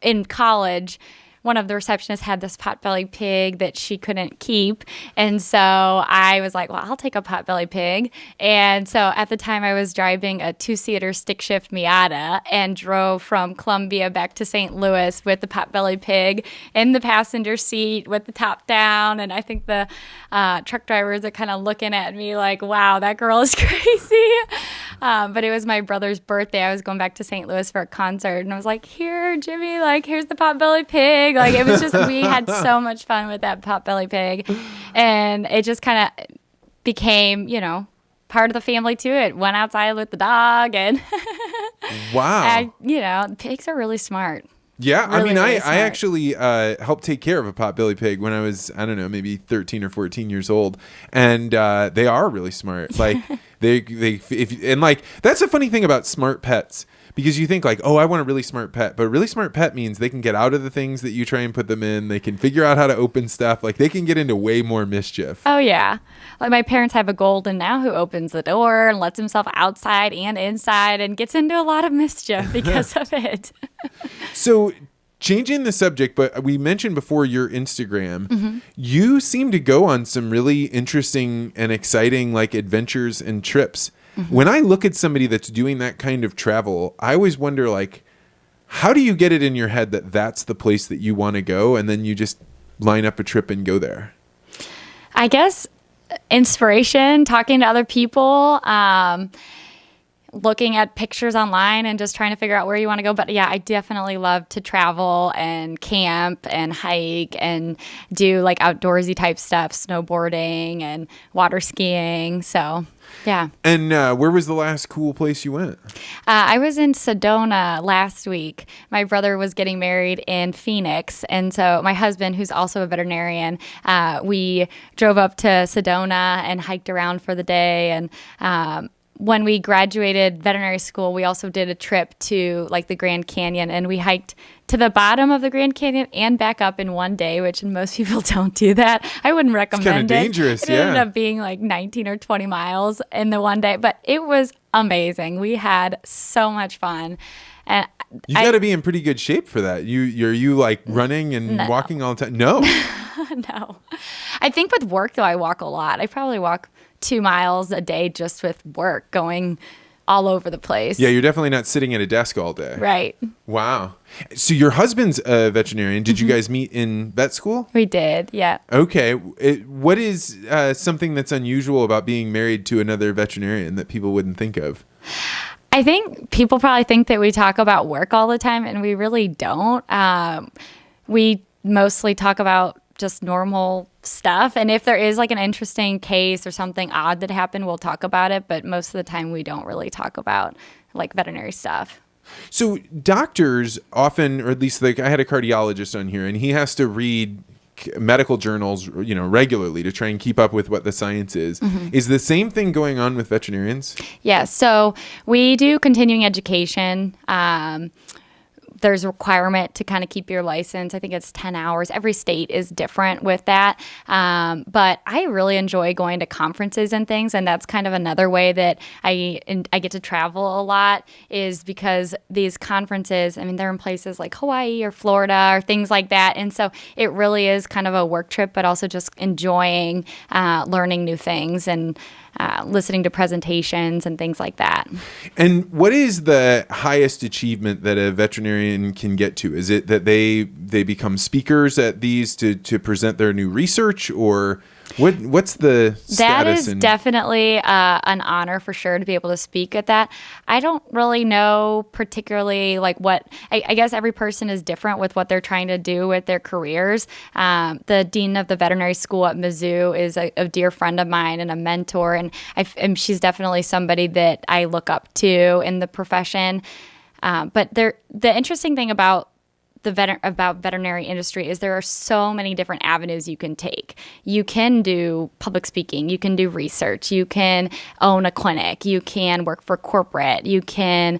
C: in college, one of the receptionists had this potbelly pig that she couldn't keep. And so I was like, well, I'll take a potbelly pig. And so at the time I was driving a 2-seater stick shift Miata and drove from Columbia back to St. Louis with the potbelly pig in the passenger seat with the top down. And I think the truck drivers are kind of looking at me like, wow, that girl is crazy. But it was my brother's birthday. I was going back to St. Louis for a concert, and I was like, here, Jimmy, like, here's the potbelly pig. Like, it was just, we had so much fun with that potbelly pig. And it just kind of became, part of the family too. It went outside with the dog, and
B: wow.
C: Pigs are really smart.
B: Yeah,
C: really,
B: I mean,
C: really
B: I actually helped take care of a potbelly pig when I was, I don't know, maybe 13 or 14 years old, and they are really smart. Like that's a funny thing about smart pets, because you think like, oh, I want a really smart pet, but a really smart pet means they can get out of the things that you try and put them in. They can figure out how to open stuff. Like they can get into way more mischief.
C: Oh yeah, like my parents have a golden now who opens the door and lets himself outside and inside and gets into a lot of mischief because of it.
B: So, changing the subject, but we mentioned before your Instagram, you seem to go on some really interesting and exciting like adventures and trips. When I look at somebody that's doing that kind of travel, I always wonder like, how do you get it in your head that that's the place that you want to go, and then you just line up a trip and go there?
C: I guess inspiration, talking to other people, looking at pictures online and just trying to figure out where you want to go. But yeah, I definitely love to travel and camp and hike and do like outdoorsy type stuff, snowboarding and water skiing. So yeah.
B: And where was the last cool place you went?
C: I was in Sedona last week. My brother was getting married in Phoenix. And so my husband, who's also a veterinarian, we drove up to Sedona and hiked around for the day. And when we graduated veterinary school, we also did a trip to like the Grand Canyon, and we hiked to the bottom of the Grand Canyon and back up in one day, which most people don't do that. I wouldn't recommend it.
B: It's kind of dangerous,
C: It ended up being like 19 or 20 miles in the one day, but it was amazing. We had so much fun. And
B: you got to be in pretty good shape for that. Are you like running and walking all the time? No.
C: No. I think with work, though, I walk a lot. I probably walk 2 miles a day just with work, going all over the place.
B: Yeah, you're definitely not sitting at a desk all day.
C: Right.
B: Wow. So your husband's a veterinarian. Did you guys meet in vet school?
C: We did, yeah.
B: Okay. What is something that's unusual about being married to another veterinarian that people wouldn't think of?
C: I think people probably think that we talk about work all the time, and we really don't. We mostly talk about just normal stuff. And if there is like an interesting case or something odd that happened, we'll talk about it. But most of the time we don't really talk about like veterinary stuff.
B: So doctors often, or at least like I had a cardiologist on here, and he has to read medical journals, regularly to try and keep up with what the science is. Is the same thing going on with veterinarians?
C: Yeah. So we do continuing education. There's a requirement to kind of keep your license. I think it's 10 hours. Every state is different with that. But I really enjoy going to conferences and things. And that's kind of another way that I get to travel a lot, is because these conferences, I mean, they're in places like Hawaii or Florida or things like that. And so it really is kind of a work trip, but also just enjoying learning new things and listening to presentations and things like that. And
B: what is the highest achievement that a veterinarian can get to? Is it that they become speakers at these to present their new research, or what's the status?
C: That is definitely an honor for sure to be able to speak at that. I don't really know particularly like what, I guess every person is different with what they're trying to do with their careers. The dean of the veterinary school at Mizzou is a dear friend of mine and a mentor, and she's definitely somebody that I look up to in the profession. But the interesting thing about veterinary industry is there are so many different avenues you can take. You can do public speaking, you can do research, you can own a clinic, you can work for corporate, you can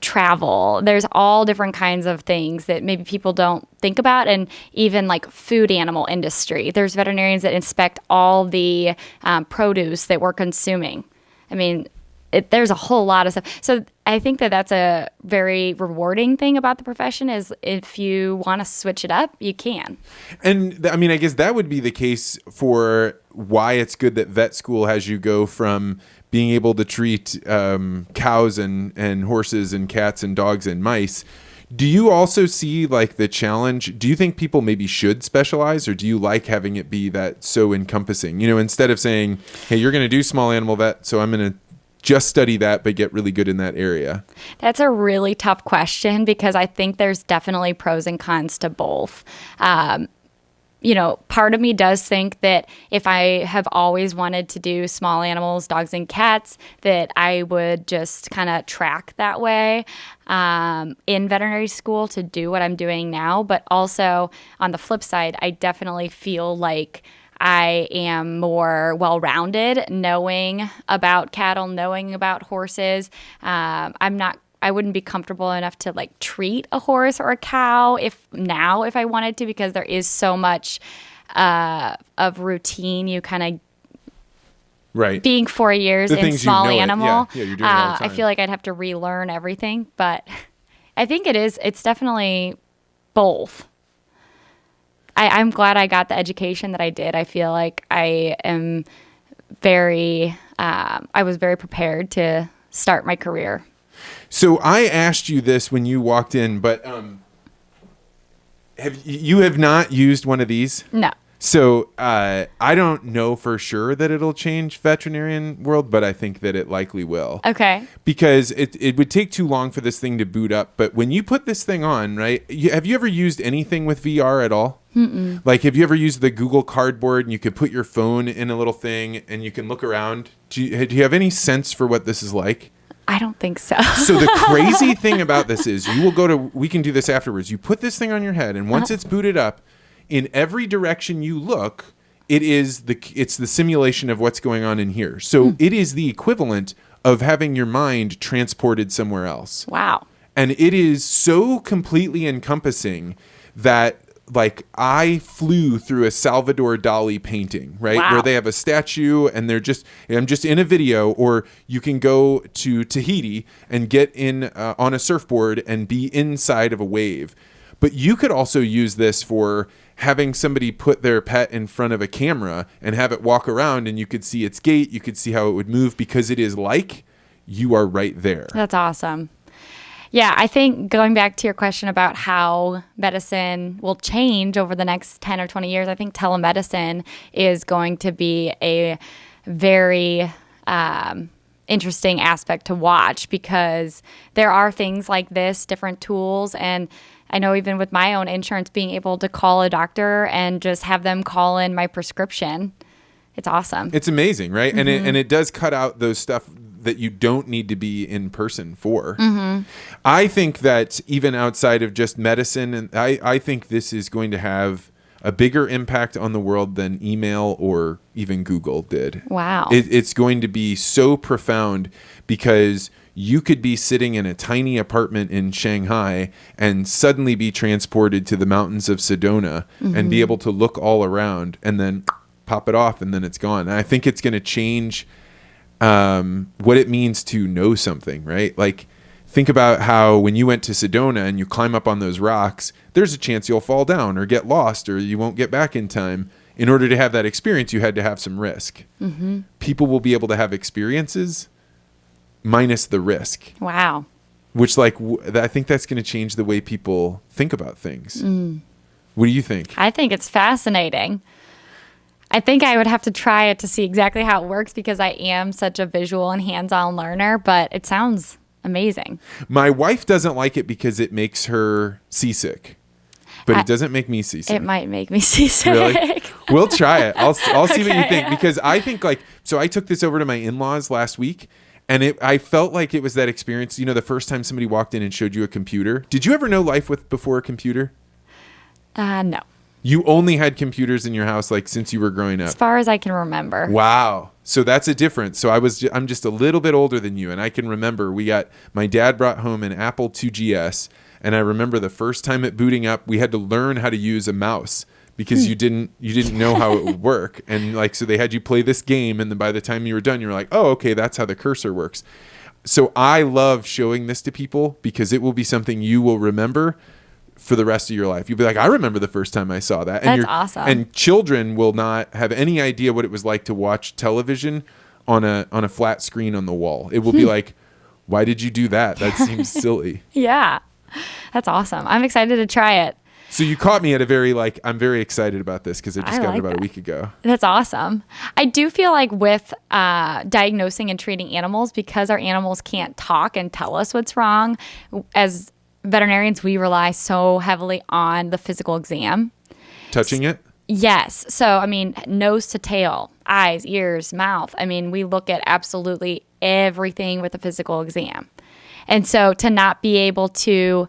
C: travel. There's all different kinds of things that maybe people don't think about. And even like food animal industry, there's veterinarians that inspect all the produce that we're consuming. I mean, there's a whole lot of stuff. So I think that that's a very rewarding thing about the profession is if you want to switch it up, you can.
B: And I mean, I guess that would be the case for why it's good that vet school has you go from being able to treat cows and horses and cats and dogs and mice. Do you also see like the challenge? Do you think people maybe should specialize, or do you like having it be that so encompassing? You know, instead of saying, hey, you're going to do small animal vet, so I'm going to just study that but get really good in that area.
C: That's a really tough question because I think there's definitely pros and cons to both. Part of me does think that if I have always wanted to do small animals, dogs and cats, that I would just kind of track that way in veterinary school to do what I'm doing now. But also on the flip side, I definitely feel like I am more well-rounded, knowing about cattle, knowing about horses. I wouldn't be comfortable enough to like treat a horse or a cow if I wanted to, because there is so much of routine. You kind of
B: right
C: being 4 years in small animal.
B: Yeah, you're doing it all the time.
C: I feel like I'd have to relearn everything, but I think it's definitely both. I'm glad I got the education that I did. I feel like I am I was very prepared to start my career.
B: So I asked you this when you walked in, but have not used one of these?
C: No.
B: So I don't know for sure that it'll change veterinarian world, but I think that it likely will.
C: Okay.
B: Because it would take too long for this thing to boot up. But when you put this thing on, right, have you ever used anything with VR at all?
C: Mm-mm.
B: Like, have you ever used the Google Cardboard and you could put your phone in a little thing and you can look around? Do you have any sense for what this is like?
C: I don't think so.
B: So the crazy thing about this is we can do this afterwards. You put this thing on your head, and once it's booted up, in every direction you look, it's the simulation of what's going on in here. So it is the equivalent of having your mind transported somewhere else.
C: Wow.
B: And it is so completely encompassing that like I flew through a Salvador Dali painting, right?
C: Wow.
B: Where they have a statue and I'm just in a video, or you can go to Tahiti and get in on a surfboard and be inside of a wave. But you could also use this for having somebody put their pet in front of a camera and have it walk around, and you could see its gait, you could see how it would move, because it is like you are right there.
C: That's awesome. Yeah, I think going back to your question about how medicine will change over the next 10 or 20 years, I think telemedicine is going to be a very interesting aspect to watch, because there are things like this, different tools. And I know even with my own insurance, being able to call a doctor and just have them call in my prescription, it's awesome. It's
B: amazing, right? Mm-hmm. And it does cut out those stuff that you don't need to be in person for.
C: Mm-hmm.
B: I think that even outside of just medicine, and I think this is going to have a bigger impact on the world than email or even Google did.
C: Wow.
B: It's going to be so profound, because you could be sitting in a tiny apartment in Shanghai and suddenly be transported to the mountains of Sedona and be able to look all around and then pop it off, and then it's gone. And I think it's going to change what it means to know something, right? Like, think about how when you went to Sedona and you climb up on those rocks, there's a chance you'll fall down or get lost or you won't get back in time. In order to have that experience, you had to have some risk.
C: Mm-hmm.
B: People will be able to have experiences minus the risk.
C: Wow.
B: Which, like, I think that's going to change the way people think about things. What do you think?
C: I think it's fascinating. I think I would have to try it to see exactly how it works, because I am such a visual and hands-on learner, but it sounds amazing.
B: My wife doesn't like it because it makes her seasick, but it doesn't make me seasick.
C: It might make me seasick.
B: Really? We'll try it. I'll see what you
C: Okay.
B: think, because I think, like, so I took this over to my in-laws last week, and I felt like it was that experience, you know, the first time somebody walked in and showed you a computer. Did you ever know life before a computer?
C: No.
B: You only had computers in your house, like, since you were growing up?
C: As far as I can remember.
B: Wow. So that's a difference. So I'm just a little bit older than you, and I can remember my dad brought home an Apple IIgs, and I remember the first time it booting up, we had to learn how to use a mouse, because you didn't know how it would work. And like, so they had you play this game, and then by the time you were done, you were like, oh, okay, that's how the cursor works. So I love showing this to people because it will be something you will remember for the rest of your life. You'll be like, I remember the first time I saw that. And
C: That's awesome.
B: And children will not have any idea what it was like to watch television on a flat screen on the wall. It will be like, why did you do that? That seems silly.
C: Yeah. That's awesome. I'm excited to try it.
B: So you caught me at a very, like, I'm very excited about this because I just got
C: like
B: it about
C: that.
B: a week ago.
C: That's awesome. I do feel like with diagnosing and treating animals, because our animals can't talk and tell us what's wrong, as veterinarians, we rely so heavily on the physical exam.
B: Touching it?
C: Yes. So, I mean, nose to tail, eyes, ears, mouth. I mean, we look at absolutely everything with a physical exam. And so to not be able to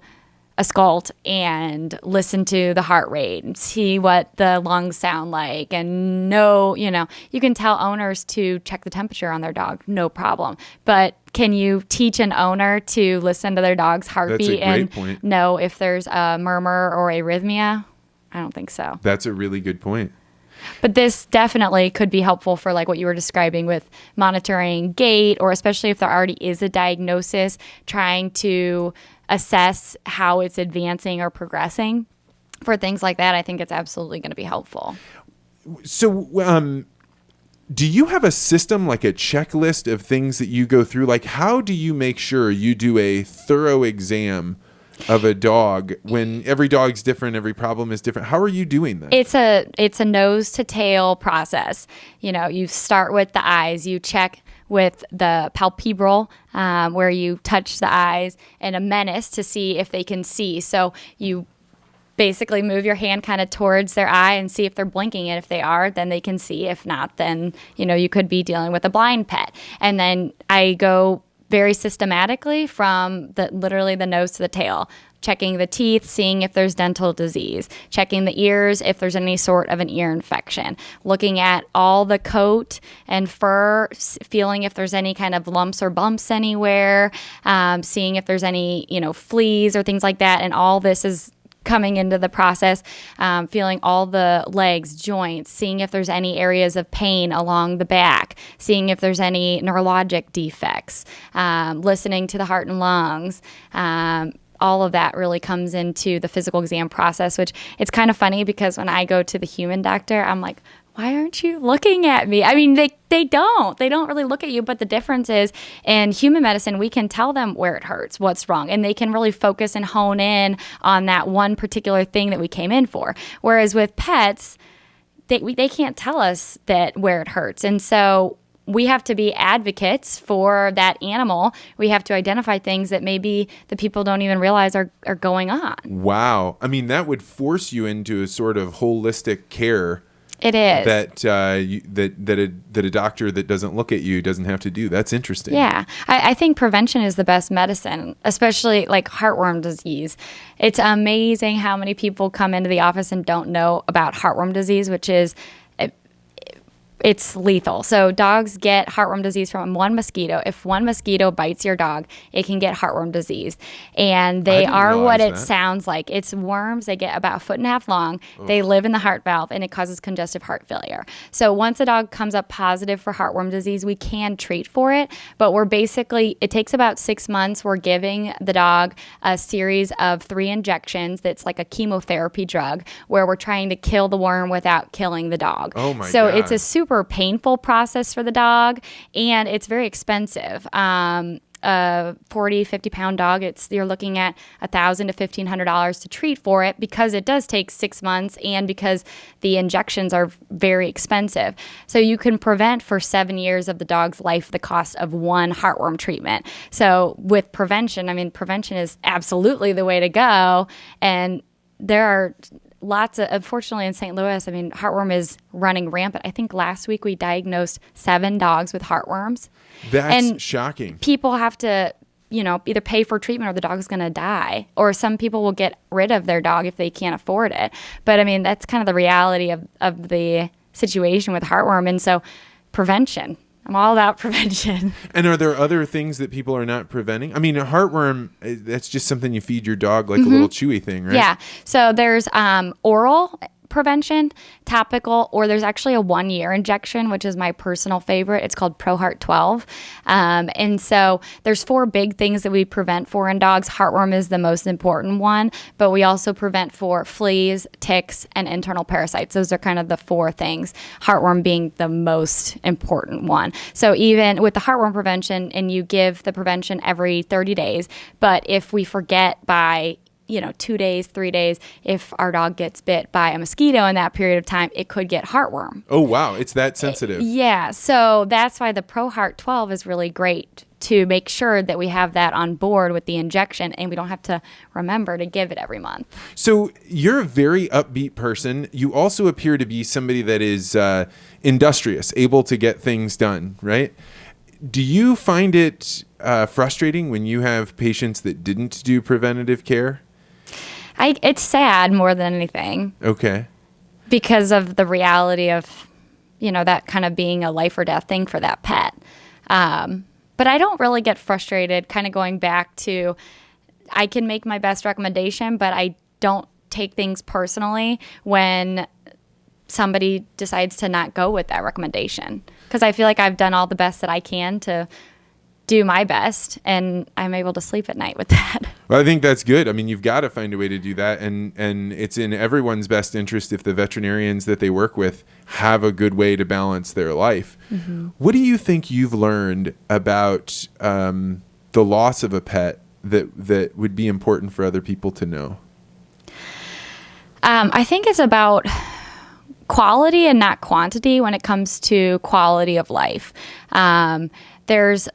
C: auscult and listen to the heart rate and see what the lungs sound like and know, you can tell owners to check the temperature on their dog, no problem. But can you teach an owner to listen to their dog's heartbeat and know if there's a murmur or arrhythmia? I don't think so.
B: That's a really good point.
C: But this definitely could be helpful for like what you were describing with monitoring gait, or especially if there already is a diagnosis, trying to assess how it's advancing or progressing. For things like that, I think it's absolutely going to be helpful.
B: So, do you have a system, like a checklist of things that you go through? Like, how do you make sure you do a thorough exam of a dog when every dog's different, every problem is different? How are you doing that?
C: It's a nose to tail process. You start with the eyes, you check with the palpebral, where you touch the eyes, and a menace to see if they can see. So you basically move your hand kind of towards their eye and see if they're blinking. And if they are, then they can see. If not, then, you could be dealing with a blind pet. And then I go very systematically from literally the nose to the tail, checking the teeth, seeing if there's dental disease, checking the ears if there's any sort of an ear infection, looking at all the coat and fur, feeling if there's any kind of lumps or bumps anywhere, seeing if there's any, fleas or things like that. And all this is coming into the process, feeling all the legs, joints, seeing if there's any areas of pain along the back, seeing if there's any neurologic defects, listening to the heart and lungs. All of that really comes into the physical exam process, which it's kind of funny because when I go to the human doctor, I'm like, why aren't you looking at me? I mean, they don't really look at you. But the difference is in human medicine, we can tell them where it hurts, what's wrong, and they can really focus and hone in on that one particular thing that we came in for. Whereas with pets, they can't tell us that where it hurts. And so we have to be advocates for that animal. We have to identify things that maybe the people don't even realize are going on.
B: Wow. I mean, that would force you into a sort of holistic care.
C: It is.
B: That a doctor that doesn't look at you doesn't have to do. That's interesting.
C: Yeah. I think prevention is the best medicine, especially like heartworm disease. It's amazing how many people come into the office and don't know about heartworm disease, which is it's lethal. So dogs get heartworm disease from one mosquito. If one mosquito bites your dog, it can get heartworm disease. And they are what it sounds like. It's worms. They get about 1.5 feet long. Ugh. They live in the heart valve, and it causes congestive heart failure. So once a dog comes up positive for heartworm disease, we can treat for it. But it takes about 6 months. We're giving the dog a series of 3 injections that's like a chemotherapy drug where we're trying to kill the worm without killing the dog.
B: Oh my God.
C: So it's a super painful process for the dog, and it's very expensive. A 40-50 pound dog, you're looking at $1,000 to $1,500 to treat for it, because it does take 6 months and because the injections are very expensive. So you can prevent for 7 years of the dog's life the cost of one heartworm treatment. So with prevention, I mean, prevention is absolutely the way to go. And there are lots of, unfortunately in St. Louis, I mean, heartworm is running rampant. I think last week we diagnosed 7 dogs with heartworms.
B: That's shocking. People
C: have to, either pay for treatment or the dog's going to die. Or some people will get rid of their dog if they can't afford it. But I mean, that's kind of the reality of the situation with heartworm. And so prevention. I'm all about prevention.
B: And are there other things that people are not preventing? I mean, a heartworm, that's just something you feed your dog, like a little chewy thing, right?
C: Yeah. So there's oral prevention, topical, or there's actually a 1-year injection, which is my personal favorite. It's called ProHeart 12. And so there's 4 big things that we prevent for in dogs. Heartworm is the most important one, but we also prevent for fleas, ticks, and internal parasites. Those are kind of the 4 things, heartworm being the most important one. So even with the heartworm prevention, and you give the prevention every 30 days, but if we forget by 2 days, 3 days, if our dog gets bit by a mosquito in that period of time, it could get heartworm.
B: Oh, wow. It's that sensitive.
C: Yeah. So that's why the ProHeart 12 is really great, to make sure that we have that on board with the injection and we don't have to remember to give it every month.
B: So you're a very upbeat person. You also appear to be somebody that is industrious, able to get things done, right? Do you find it frustrating when you have patients that didn't do preventative care?
C: It's sad more than anything.
B: Okay.
C: Because of the reality of, that kind of being a life or death thing for that pet. But I don't really get frustrated, kind of going back to, I can make my best recommendation, but I don't take things personally when somebody decides to not go with that recommendation. Because I feel like I've done all the best that I can to do my best, and I'm able to sleep at night with that.
B: Well, I think that's good. I mean, you've got to find a way to do that, and it's in everyone's best interest if the veterinarians that they work with have a good way to balance their life. Mm-hmm. What do you think you've learned about the loss of a pet that would be important for other people to know?
C: I think it's about quality and not quantity when it comes to quality of life. There's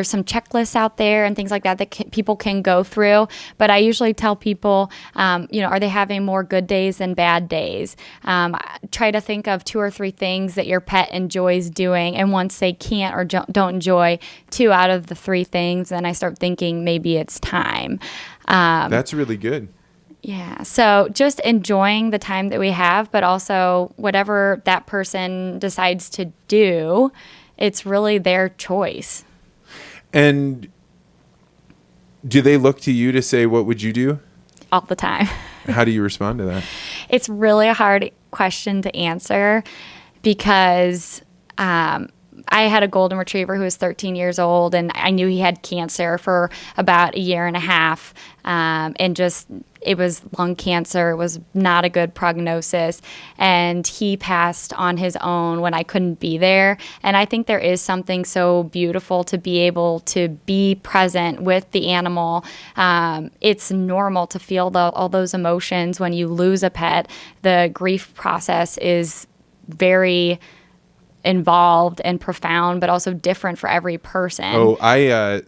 C: some checklists out there and things like that people can go through. But I usually tell people, are they having more good days than bad days? Try to think of 2 or 3 things that your pet enjoys doing. And once they can't or don't enjoy 2 out of the 3 things, then I start thinking maybe it's time.
B: That's really good.
C: Yeah. So just enjoying the time that we have, but also whatever that person decides to do, it's really their choice.
B: And do they look to you to say, what would you do?
C: All the time.
B: How do you respond to that?
C: It's really a hard question to answer because I had a golden retriever who was 13 years old, and I knew he had cancer for about 1.5 years, and just it was lung cancer. It was not a good prognosis, and he passed on his own when I couldn't be there. And I think there is something so beautiful to be able to be present with the animal. It's normal to feel all those emotions when you lose a pet. The grief process is very involved and profound, but also different for every person.
B: Oh,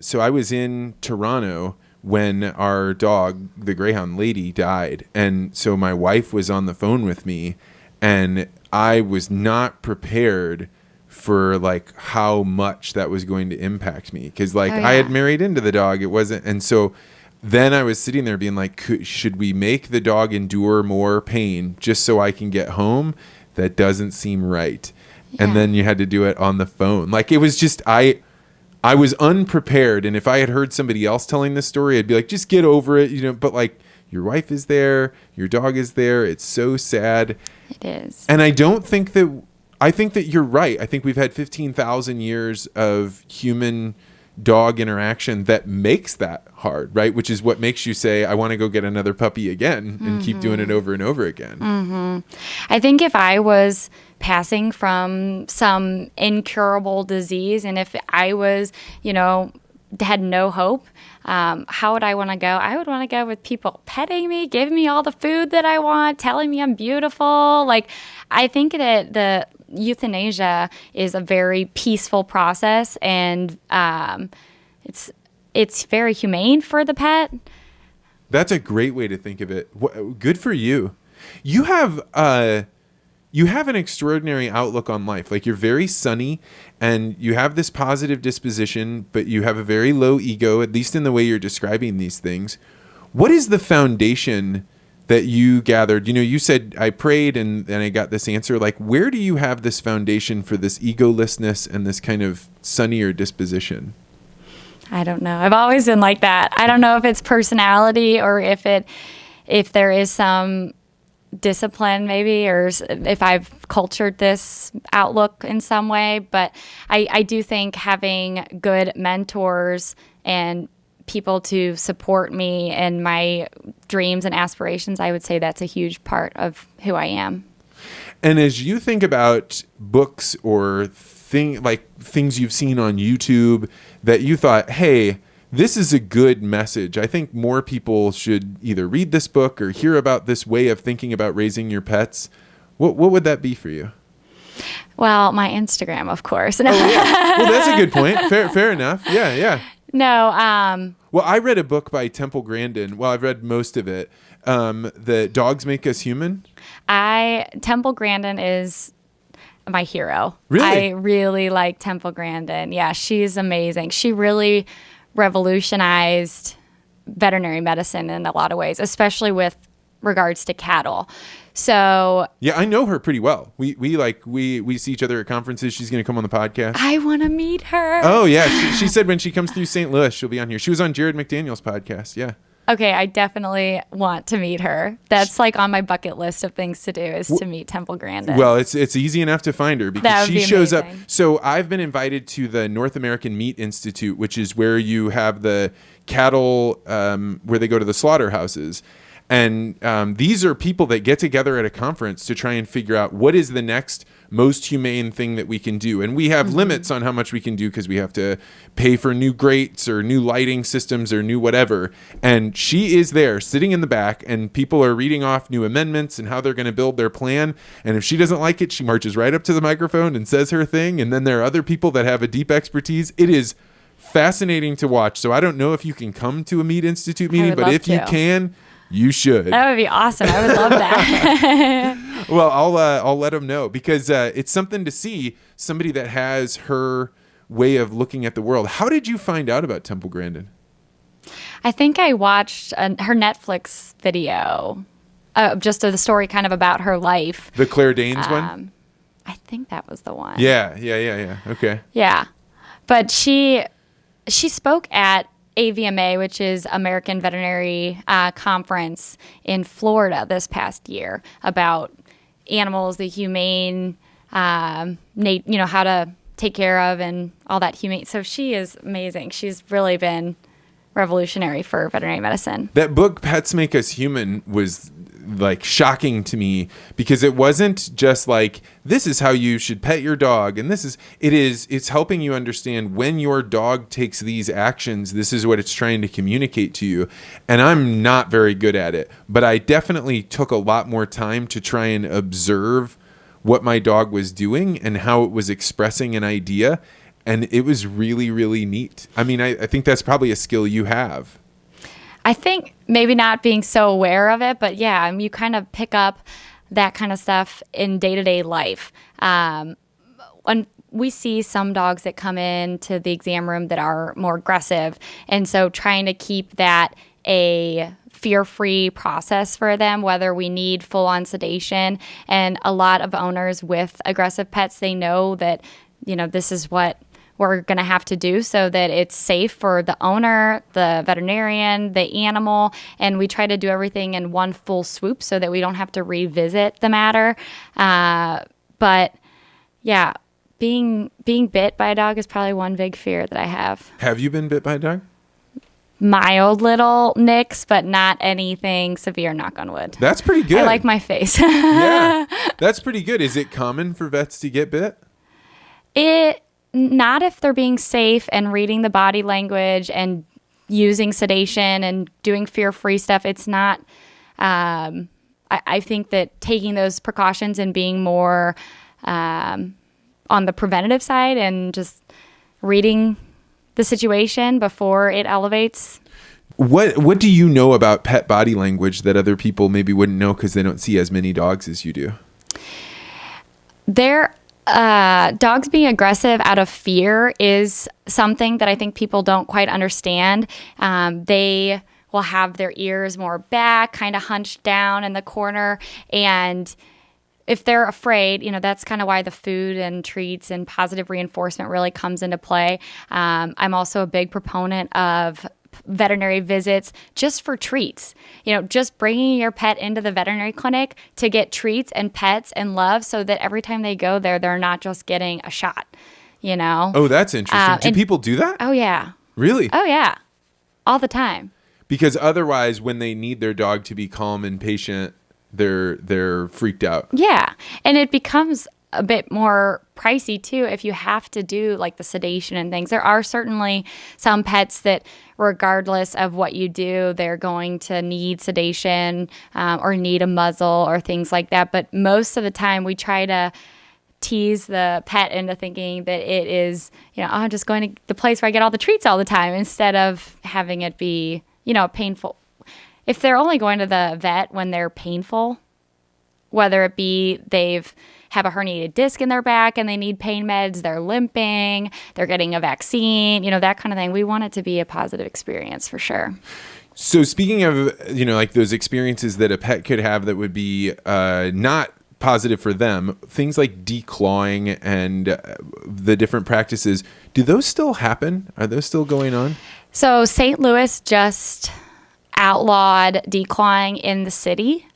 B: so I was in Toronto when our dog, the Greyhound Lady, died. And so my wife was on the phone with me, and I was not prepared for like how much that was going to impact me. Cause like I had married into the dog. It wasn't. And so then I was sitting there being like, should we make the dog endure more pain just so I can get home? That doesn't seem right. Yeah. And then you had to do it on the phone. Like it was just, I was unprepared. And if I had heard somebody else telling this story, I'd be like, just get over it, but like your wife is there, your dog is there. It's so sad.
C: It is.
B: And I think that you're right. I think we've had 15,000 years of human dog interaction that makes that hard, right? Which is what makes you say, I want to go get another puppy again and keep doing it over and over again.
C: Mm-hmm. I think if I was passing from some incurable disease, and if I was, had no hope, how would I want to go? I would want to go with people petting me, giving me all the food that I want, telling me I'm beautiful. Like, I think that the euthanasia is a very peaceful process, and it's very humane for the pet.
B: That's a great way to think of it. Good for you. You have an extraordinary outlook on life. Like you're very sunny and you have this positive disposition, but you have a very low ego, at least in the way you're describing these things. What is the foundation that you gathered? You said I prayed and I got this answer. Like, where do you have this foundation for this egolessness and this kind of sunnier disposition?
C: I don't know. I've always been like that. I don't know if it's personality or if there is some discipline maybe, or if I've cultured this outlook in some way. But I do think having good mentors and people to support me and my dreams and aspirations, I would say that's a huge part of who I am.
B: And as you think about books or things you've seen on YouTube that you thought, hey, this is a good message, I think more people should either read this book or hear about this way of thinking about raising your pets, what would that be for you?
C: Well, my Instagram, of course.
B: Oh, yeah. Well, that's a good point. Fair enough. Yeah.
C: No.
B: Well, I read a book by Temple Grandin. Well, I've read most of it. The Dogs Make Us Human.
C: Temple Grandin is my hero.
B: Really?
C: I really like Temple Grandin. Yeah, she's amazing. She really revolutionized veterinary medicine in a lot of ways, especially with regards to cattle. So
B: yeah, I know her pretty well. We see each other at conferences. She's going to come on the podcast.
C: I want to meet her.
B: Oh yeah, she said when she comes through St. Louis, she'll be on here. She was on Jared McDaniel's podcast. Yeah.
C: Okay, I definitely want to meet her. That's like on my bucket list of things to do is to meet Temple Grandin.
B: Well, it's easy enough to find her because she shows up. So I've been invited to the North American Meat Institute, which is where you have the cattle where they go to the slaughterhouses. And these are people that get together at a conference to try and figure out what is the next most humane thing that we can do. And we have limits on how much we can do because we have to pay for new grates or new lighting systems or new whatever. And she is there sitting in the back and people are reading off new amendments and how they're going to build their plan. And if she doesn't like it, she marches right up to the microphone and says her thing. And then there are other people that have a deep expertise. It is fascinating to watch. So I don't know if you can come to a Meat Institute meeting, but if you can, you should.
C: That would be awesome. I would love that.
B: Well, I'll let them know because it's something to see somebody that has her way of looking at the world. How did you find out about Temple Grandin?
C: I think I watched her Netflix video, just the story kind of about her life.
B: The Claire Danes one?
C: I think that was the one.
B: Yeah. Okay.
C: Yeah. But she spoke at AVMA, which is American Veterinary Conference in Florida this past year about animals, the humane, how to take care of and all that humane. So she is amazing. She's really been revolutionary for veterinary medicine.
B: That book, Pets Make Us Human, was like shocking to me because it wasn't just like, this is how you should pet your dog. And it's helping you understand when your dog takes these actions, this is what it's trying to communicate to you. And I'm not very good at it, but I definitely took a lot more time to try and observe what my dog was doing and how it was expressing an idea. And it was really, really neat. I mean, I think that's probably a skill you have.
C: I think maybe not being so aware of it, but yeah, you kind of pick up that kind of stuff in day-to-day life. When we see some dogs that come into the exam room that are more aggressive, and so trying to keep that a fear-free process for them, whether we need full-on sedation. And a lot of owners with aggressive pets, they know that, this is what we're going to have to do so that it's safe for the owner, the veterinarian, the animal, and we try to do everything in one full swoop so that we don't have to revisit the matter. But yeah, being bit by a dog is probably one big fear that I have.
B: Have you been bit by a dog?
C: Mild little nicks, but not anything severe, knock on wood.
B: That's pretty good.
C: I like my face.
B: Yeah, that's pretty good. Is it common for vets to get bit?
C: Not if they're being safe and reading the body language and using sedation and doing fear-free stuff. It's not, I think that taking those precautions and being more on the preventative side and just reading the situation before it elevates.
B: What do you know about pet body language that other people maybe wouldn't know because they don't see as many dogs as you do?
C: Dogs being aggressive out of fear is something that I think people don't quite understand. They will have their ears more back, kind of hunched down in the corner. And if they're afraid, that's kind of why the food and treats and positive reinforcement really comes into play. I'm also a big proponent of veterinary visits just for treats. Just bringing your pet into the veterinary clinic to get treats and pets and love so that every time they go there, they're not just getting a shot,
B: Oh, that's interesting. Do people do that?
C: Oh, yeah.
B: Really?
C: Oh, yeah. All the time.
B: Because otherwise, when they need their dog to be calm and patient, they're freaked out.
C: Yeah. And it becomes a bit more pricey too if you have to do like the sedation and things. There are certainly some pets that, regardless of what you do, they're going to need sedation or need a muzzle or things like that. But most of the time we try to tease the pet into thinking that it is, I'm just going to the place where I get all the treats all the time, instead of having it be, painful. If they're only going to the vet when they're painful, whether it be they've have a herniated disc in their back and they need pain meds, they're limping, they're getting a vaccine, that kind of thing. We want it to be a positive experience for sure.
B: So speaking of, like those experiences that a pet could have that would be not positive for them, things like declawing and the different practices, do those still happen? Are those still going on?
C: So St. Louis just outlawed declawing in the city.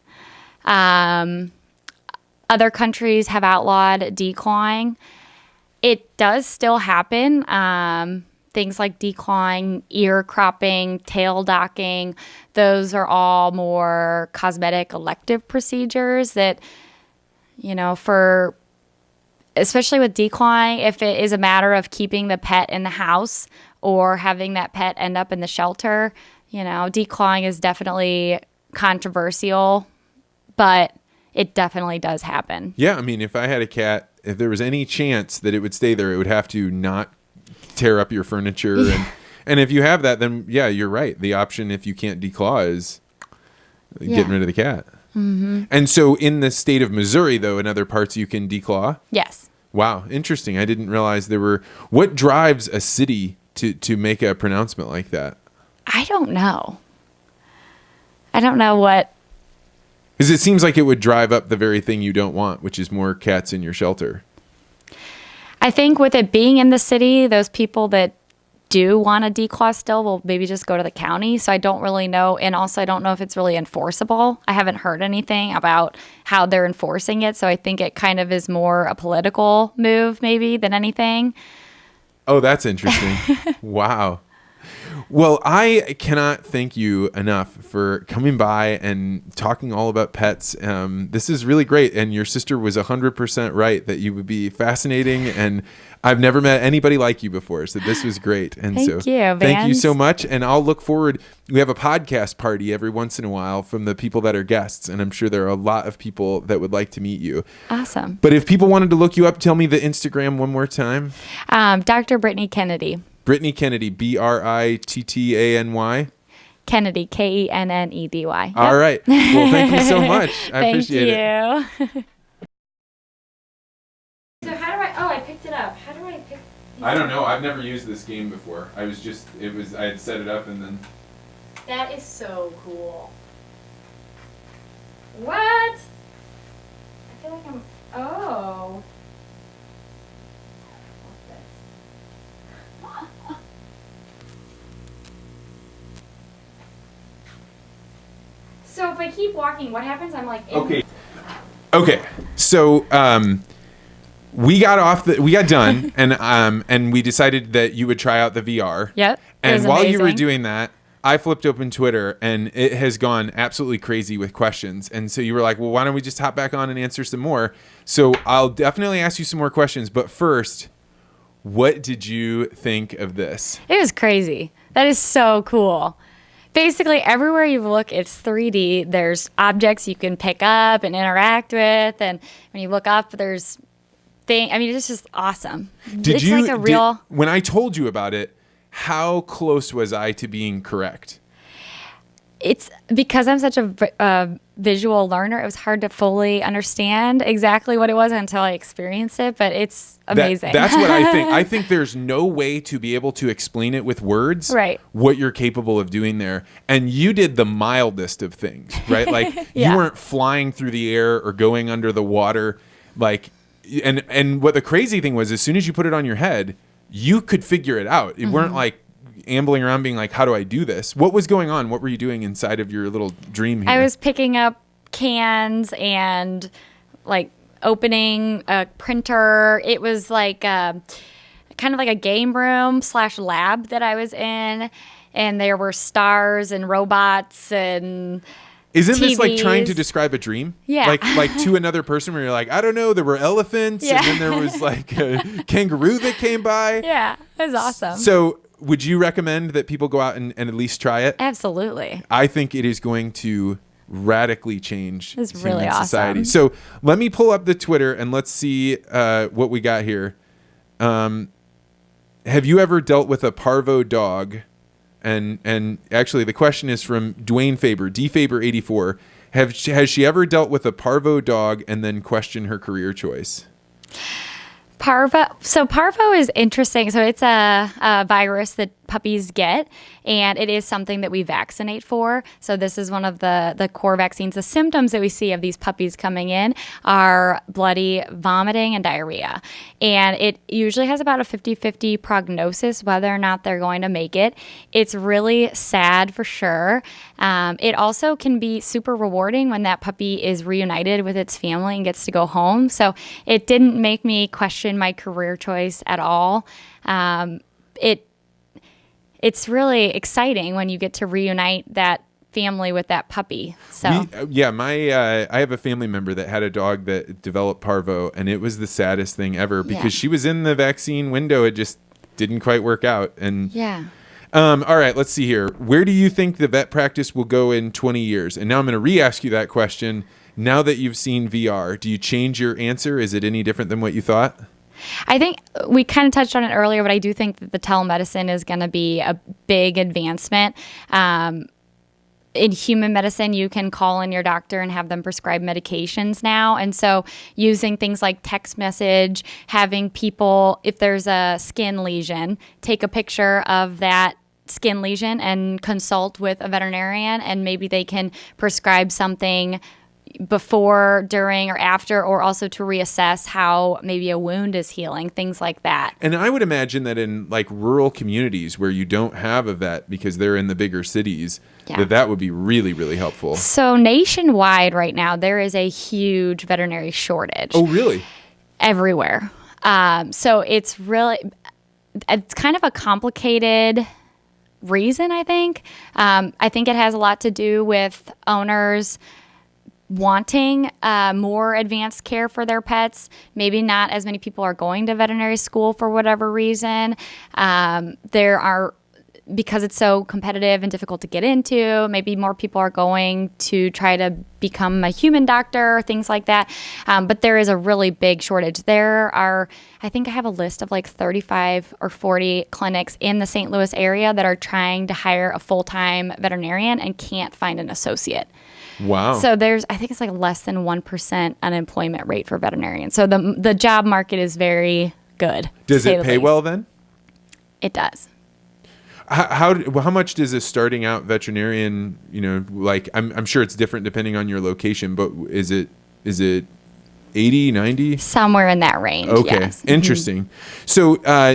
C: Other countries have outlawed declawing. It does still happen. Things like declawing, ear cropping, tail docking, those are all more cosmetic elective procedures that, especially with declawing, if it is a matter of keeping the pet in the house or having that pet end up in the shelter, declawing is definitely controversial, but it definitely does happen.
B: Yeah, I mean, if I had a cat, if there was any chance that it would stay there, it would have to not tear up your furniture. And if you have that, then yeah, you're right. The option, if you can't declaw, is getting rid of the cat. Mm-hmm. And so in the state of Missouri, though, in other parts, you can declaw?
C: Yes.
B: Wow, interesting. I didn't realize there were... What drives a city to make a pronouncement like that?
C: I don't know. I don't know what...
B: Because it seems like it would drive up the very thing you don't want, which is more cats in your shelter.
C: I think with it being in the city, those people that do want to declaw still will maybe just go to the county. So I don't really know. And also, I don't know if it's really enforceable. I haven't heard anything about how they're enforcing it. So I think it kind of is more a political move maybe than anything.
B: Oh, that's interesting. Wow. Well, I cannot thank you enough for coming by and talking all about pets. This is really great. And your sister was 100% right that you would be fascinating. And I've never met anybody like you before. So this was great. And
C: thank you, Vance.
B: Thank you so much. And I'll look forward. We have a podcast party every once in a while from the people that are guests. And I'm sure there are a lot of people that would like to meet you.
C: Awesome.
B: But if people wanted to look you up, tell me the Instagram one more time.
C: Dr. Brittany Kennedy.
B: Brittany Kennedy, Brittany.
C: Kennedy, Kennedy. Yep.
B: All right. Well, thank you so much. I appreciate it.
C: Thank you. So how do I picked it up. How do I pick?
B: I don't know. I've never used this game before. I had set it up and then.
C: That is so cool. What? I feel like oh. So if I keep walking, what happens? I'm like...
B: Okay. So we got done and we decided that you would try out the VR.
C: Yep.
B: And while
C: amazing.
B: you were doing that, I flipped open Twitter and it has gone absolutely crazy with questions. And so you were like, well, why don't we just hop back on and answer some more? So I'll definitely ask you some more questions. But first, what did you think of this?
C: It was crazy. That is so cool. Basically, everywhere you look, it's 3D. There's objects you can pick up and interact with. And when you look up, there's things. I mean, it's just awesome.
B: When I told you about it, how close was I to being correct?
C: It's because I'm such a visual learner. It was hard to fully understand exactly what it was until I experienced it, but it's amazing.
B: That's what I think. I think there's no way to be able to explain it with words,
C: right,
B: what you're capable of doing there. And you did the mildest of things, right? Like
C: yeah.
B: You weren't flying through the air or going under the water. And what the crazy thing was, as soon as you put it on your head, you could figure it out. It weren't like ambling around being like, how do I do this? What was going on? What were you doing inside of your little dream here?
C: I was picking up cans and like opening a printer. It was like kind of like a game room / lab that I was in. And there were stars and robots and
B: Isn't this like
C: TVs.
B: trying to describe a dream?
C: Yeah.
B: Like to another person where you're like, I don't know, there were elephants
C: Yeah.
B: and then there was like a kangaroo that came by.
C: Yeah, it was awesome.
B: So would you recommend that people go out and at least try it?
C: Absolutely.
B: I think it is going to radically change
C: It's
B: human
C: really
B: society.
C: awesome.
B: So let me pull up the Twitter and let's see what we got here. Have you ever dealt with a Parvo dog? And actually, the question is from Dwayne Faber, DFaber84. Has she ever dealt with a Parvo dog and then questioned her career choice?
C: Parvo. So Parvo is interesting. So it's a virus that puppies get, and it is something that we vaccinate for. So this is one of the core vaccines. The symptoms that we see of these puppies coming in are bloody vomiting and diarrhea. And it usually has about a 50-50 prognosis whether or not they're going to make it. It's really sad for sure. It also can be super rewarding when that puppy is reunited with its family and gets to go home. So it didn't make me question my career choice at all. It's really exciting when you get to reunite that family with that puppy. So
B: I have a family member that had a dog that developed Parvo, and it was the saddest thing ever because she was in the vaccine window. It just didn't quite work out. And all right, let's see here. Where do you think the vet practice will go in 20 years? And now I'm going to re-ask you that question. Now that you've seen VR, do you change your answer? Is it any different than what you thought?
C: I think we kind of touched on it earlier, but I do think that the telemedicine is going to be a big advancement. In human medicine, you can call in your doctor and have them prescribe medications now. And so using things like text message, having people, if there's a skin lesion, take a picture of that skin lesion and consult with a veterinarian, and maybe they can prescribe something before, during, or after, or also to reassess how maybe a wound is healing, things like that.
B: And I would imagine that in like rural communities where you don't have a vet because they're in the bigger cities, that would be really, really helpful. So
C: nationwide right now, there is a huge veterinary shortage.
B: Oh, really?
C: Everywhere. So it's kind of a complicated reason, I think. I think it has a lot to do with owners wanting more advanced care for their pets. Maybe not as many people are going to veterinary school for whatever reason. Because it's so competitive and difficult to get into, maybe more people are going to try to become a human doctor, things like that. But there is a really big shortage. I think I have a list of like 35 or 40 clinics in the St. Louis area that are trying to hire a full-time veterinarian and can't find an associate.
B: Wow.
C: So I think it's like less than 1% unemployment rate for veterinarians. So the job market is very good.
B: Does it pay well then?
C: It does.
B: How much does a starting out veterinarian, like I'm sure it's different depending on your location, but is it 80, 90?
C: Somewhere in that range.
B: Okay.
C: Yes.
B: Interesting. Mm-hmm. So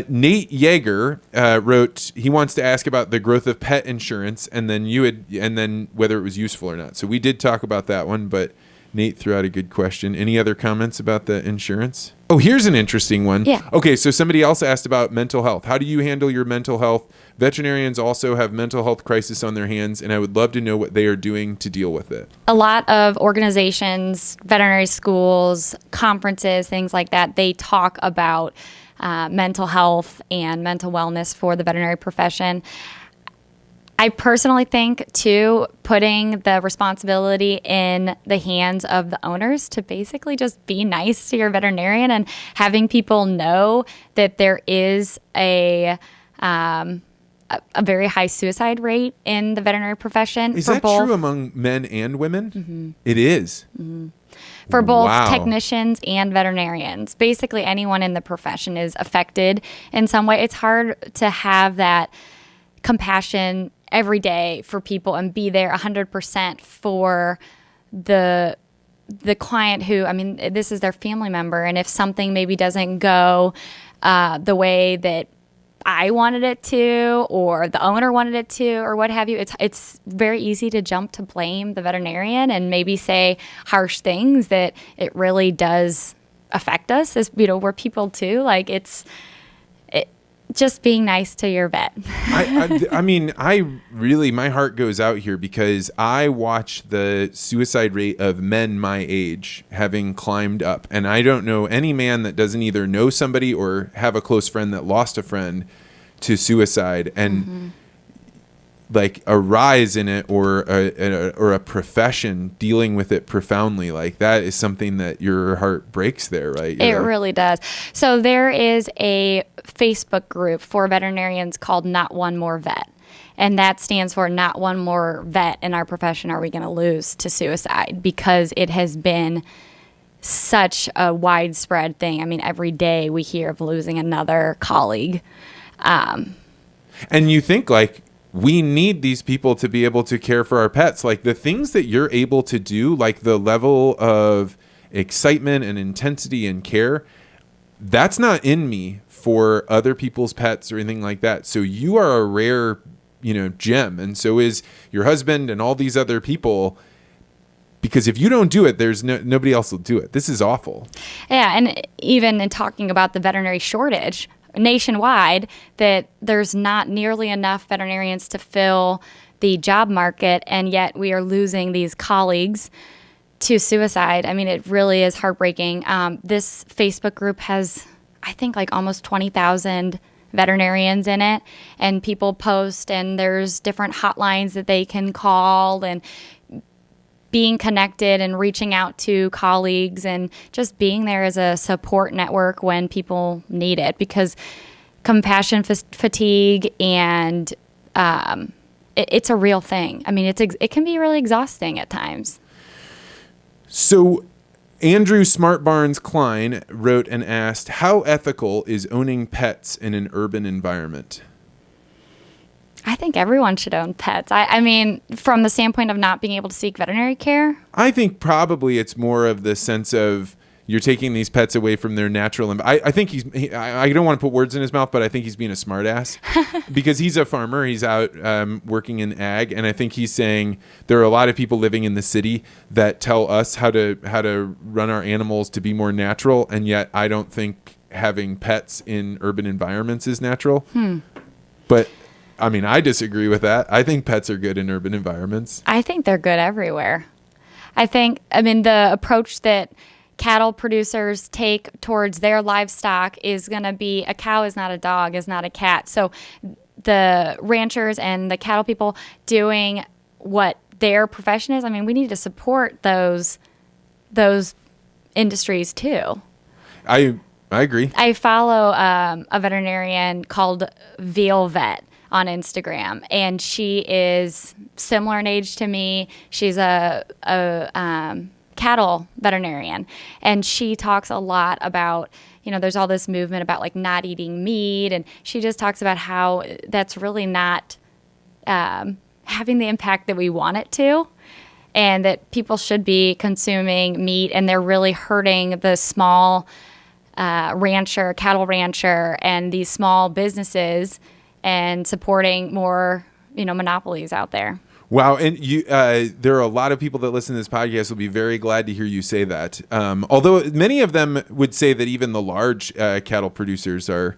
B: Nate Yeager wrote, he wants to ask about the growth of pet insurance and then whether it was useful or not. So we did talk about that one, but Nate threw out a good question. Any other comments about the insurance? Oh, here's an interesting one.
C: Yeah.
B: Okay, so somebody else asked about mental health. How do you handle your mental health? Veterinarians also have mental health crisis on their hands, and I would love to know what they are doing to deal with it.
C: A lot of organizations, veterinary schools, conferences, things like that, they talk about mental health and mental wellness for the veterinary profession. I personally think, too, putting the responsibility in the hands of the owners to basically just be nice to your veterinarian and having people know that there is a very high suicide rate in the veterinary profession.
B: Is that true among men and women?
C: Mm-hmm.
B: It is.
C: Mm-hmm. For both
B: Wow.
C: technicians and veterinarians. Basically, anyone in the profession is affected in some way. It's hard to have that compassion every day for people and be there 100% for the client who, this is their family member. And if something maybe doesn't go the way that I wanted it to, or the owner wanted it to, or what have you. It's very easy to jump to blame the veterinarian and maybe say harsh things that it really does affect us as, we're people too. Like just being nice to your vet.
B: I mean, my heart goes out here because I watch the suicide rate of men my age having climbed up. And I don't know any man that doesn't either know somebody or have a close friend that lost a friend to suicide. And like a rise in it or a profession dealing with it profoundly, like that is something that your heart breaks there, right?
C: It really does. So there is a Facebook group for veterinarians called Not One More Vet. And that stands for not one more vet in our profession are we going to lose to suicide, because it has been such a widespread thing. I mean, every day we hear of losing another colleague.
B: And you think like, we need these people to be able to care for our pets. Like the things that you're able to do, like the level of excitement and intensity and care, that's not in me for other people's pets or anything like that. So you are a rare, gem. And so is your husband and all these other people, because if you don't do it, there's nobody else will do it. This is awful.
C: Yeah. And even in talking about the veterinary shortage nationwide, that there's not nearly enough veterinarians to fill the job market, and yet we are losing these colleagues to suicide. I mean, it really is heartbreaking. This Facebook group has, I think, like almost 20,000 veterinarians in it, and people post, and there's different hotlines that they can call, and being connected and reaching out to colleagues and just being there as a support network when people need it, because compassion fatigue and it's a real thing. I mean, it can be really exhausting at times.
B: So Andrew Smart Barnes Klein wrote and asked, how ethical is owning pets in an urban environment?
C: I think everyone should own pets. I mean, from the standpoint of not being able to seek veterinary care.
B: I think probably it's more of the sense of you're taking these pets away from their natural. I think I don't want to put words in his mouth, but I think he's being a smartass because he's a farmer. He's out working in ag, and I think he's saying there are a lot of people living in the city that tell us how to run our animals to be more natural, and yet I don't think having pets in urban environments is natural. But I mean, I disagree with that. I think pets are good in urban environments.
C: I think they're good everywhere. I mean, the approach that cattle producers take towards their livestock is going to be a cow is not a dog, is not a cat. So the ranchers and the cattle people doing what their profession is, I mean, we need to support those industries too.
B: I agree.
C: I follow a veterinarian called Veal Vet on Instagram, and she is similar in age to me. She's a cattle veterinarian, and she talks a lot about, there's all this movement about like not eating meat, and she just talks about how that's really not having the impact that we want it to, and that people should be consuming meat, and they're really hurting the small cattle rancher and these small businesses, and supporting more, monopolies out there.
B: Wow. And there are a lot of people that listen to this podcast will be very glad to hear you say that. Although many of them would say that even the large cattle producers are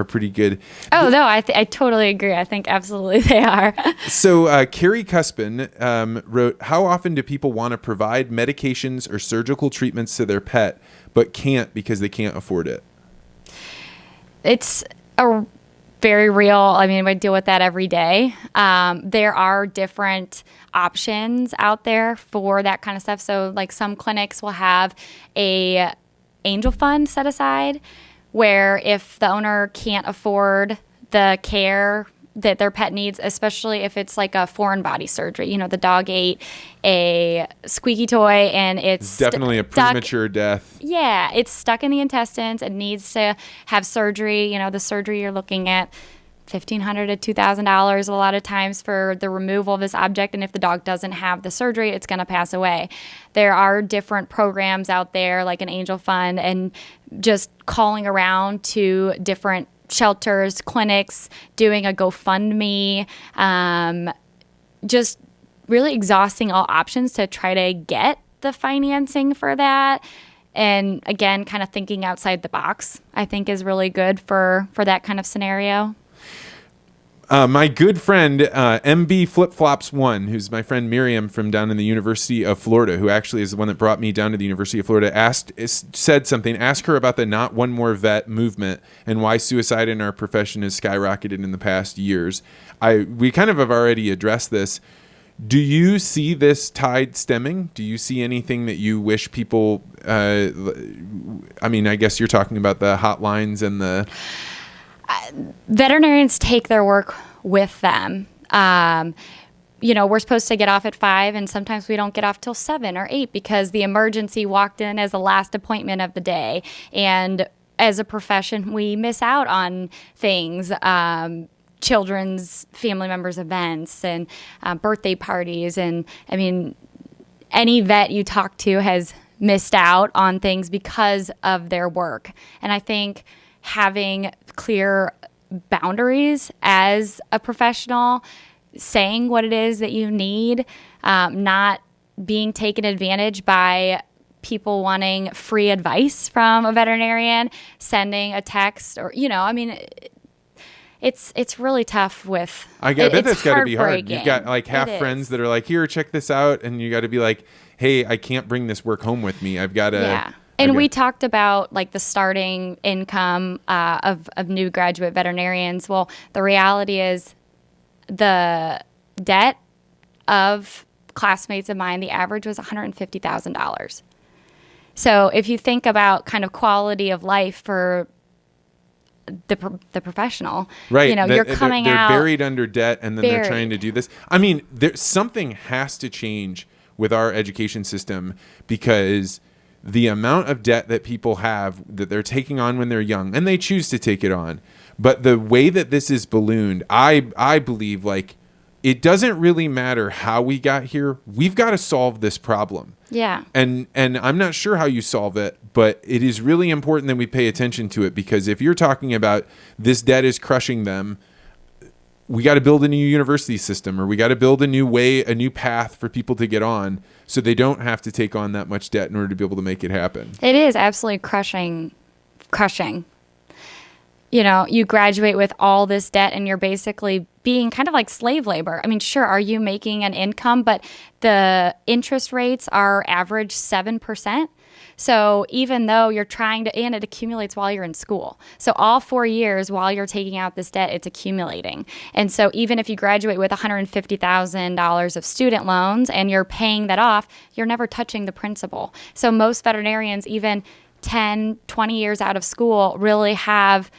B: pretty good.
C: Oh, no, I totally agree. I think absolutely they are.
B: So Carrie Cuspin wrote, how often do people want to provide medications or surgical treatments to their pet, but can't because they can't afford it?
C: It's a very real. I mean, we deal with that every day. There are different options out there for that kind of stuff. So like some clinics will have a angel fund set aside where if the owner can't afford the care that their pet needs, especially if it's like a foreign body surgery, the dog ate a squeaky toy and it's
B: definitely a premature death.
C: Yeah, it's stuck in the intestines. It needs to have surgery. The surgery you're looking at $1,500 to $2,000 a lot of times for the removal of this object. And if the dog doesn't have the surgery, it's going to pass away. There are different programs out there like an angel fund, and just calling around to different shelters, clinics, doing a GoFundMe, just really exhausting all options to try to get the financing for that. And again, kind of thinking outside the box, I think is really good for that kind of scenario.
B: My good friend, MB Flip Flops 1, who's my friend Miriam from down in the University of Florida, who actually is the one that brought me down to the University of Florida, asked her about the Not One More Vet movement and why suicide in our profession has skyrocketed in the past years. We kind of have already addressed this. Do you see this tide stemming? Do you see anything that you wish people, I guess you're talking about the hotlines and the...
C: Veterinarians take their work with them. We're supposed to get off at 5, and sometimes we don't get off till 7 or 8 because the emergency walked in as the last appointment of the day. And as a profession, we miss out on things, children's family members' events and birthday parties. And I mean, any vet you talk to has missed out on things because of their work. And I think having clear boundaries as a professional, saying what it is that you need, not being taken advantage by people wanting free advice from a veterinarian, sending a text or, it's really tough with...
B: I bet that's got to be hard. You've got like half friends that are like, here, check this out. And you got to be like, hey, I can't bring this work home with me. I've got to...
C: Yeah. And we talked about like the starting income of new graduate veterinarians. Well, the reality is the debt of classmates of mine, the average was $150,000. So if you think about kind of quality of life for the professional,
B: right?
C: You're coming out...
B: They're buried under debt, and then they're trying to do this. I mean, something has to change with our education system because... the amount of debt that people have that they're taking on when they're young, and they choose to take it on, but the way that this is ballooned, I believe like it doesn't really matter how we got here. We've got to solve this problem.
C: Yeah.
B: And I'm not sure how you solve it, but it is really important that we pay attention to it because if you're talking about this debt is crushing them, we got to build a new university system, or we got to build a new path for people to get on so they don't have to take on that much debt in order to be able to make it happen.
C: It is absolutely crushing. You graduate with all this debt and you're basically being kind of like slave labor. I mean, sure, are you making an income, but the interest rates are average 7%. So even though you're and it accumulates while you're in school. So all 4 years while you're taking out this debt, it's accumulating. And so even if you graduate with $150,000 of student loans and you're paying that off, you're never touching the principal. So most veterinarians, even 10, 20 years out of school, really have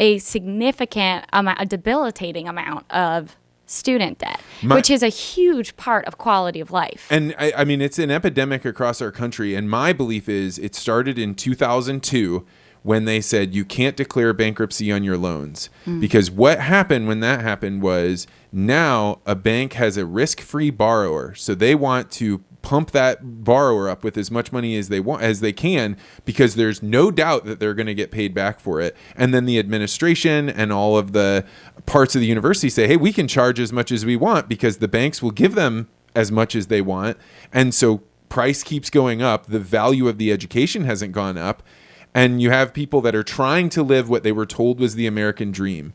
C: a significant amount, a debilitating amount of student debt, which is a huge part of quality of life.
B: And I mean, it's an epidemic across our country. And my belief is it started in 2002 when they said you can't declare bankruptcy on your loans. Because what happened when that happened was now a bank has a risk-free borrower. So they want to pump that borrower up with as much money as they can because there's no doubt that they're going to get paid back for it. And then the administration and all of the parts of the university say, hey, we can charge as much as we want because the banks will give them as much as they want. And so price keeps going up. The value of the education hasn't gone up. And you have people that are trying to live what they were told was the American dream.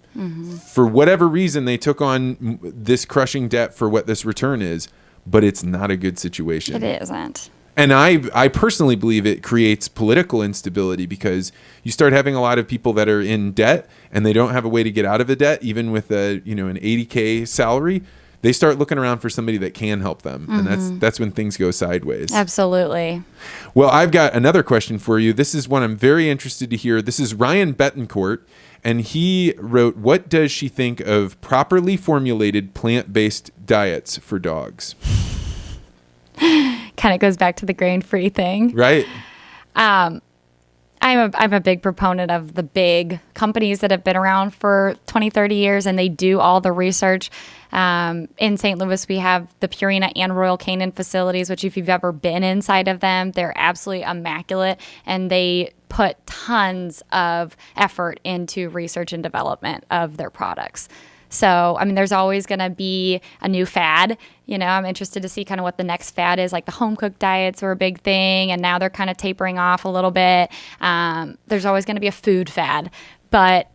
B: For whatever reason, they took on this crushing debt for what this return is. But it's not a good situation.
C: It isn't.
B: And I personally believe it creates political instability because you start having a lot of people that are in debt and they don't have a way to get out of the debt, even with an $80K salary. They start looking around for somebody that can help them. And that's when things go sideways.
C: Absolutely.
B: Well, I've got another question for you. This is one I'm very interested to hear. This is Ryan Betancourt. And he wrote, what does she think of properly formulated plant-based diets for dogs?
C: Kind of goes back to the grain-free thing.
B: Right.
C: I I'm a big proponent of the big companies that have been around for 20, 30 years, and they do all the research. In St. Louis, we have the Purina and Royal Canin facilities, which if you've ever been inside of them, they're absolutely immaculate, and they put tons of effort into research and development of their products. So, I mean, there's always going to be a new fad. You know, I'm interested to see kind of what the next fad is. Like the home cooked diets were a big thing, and now they're kind of tapering off a little bit. There's always going to be a food fad. But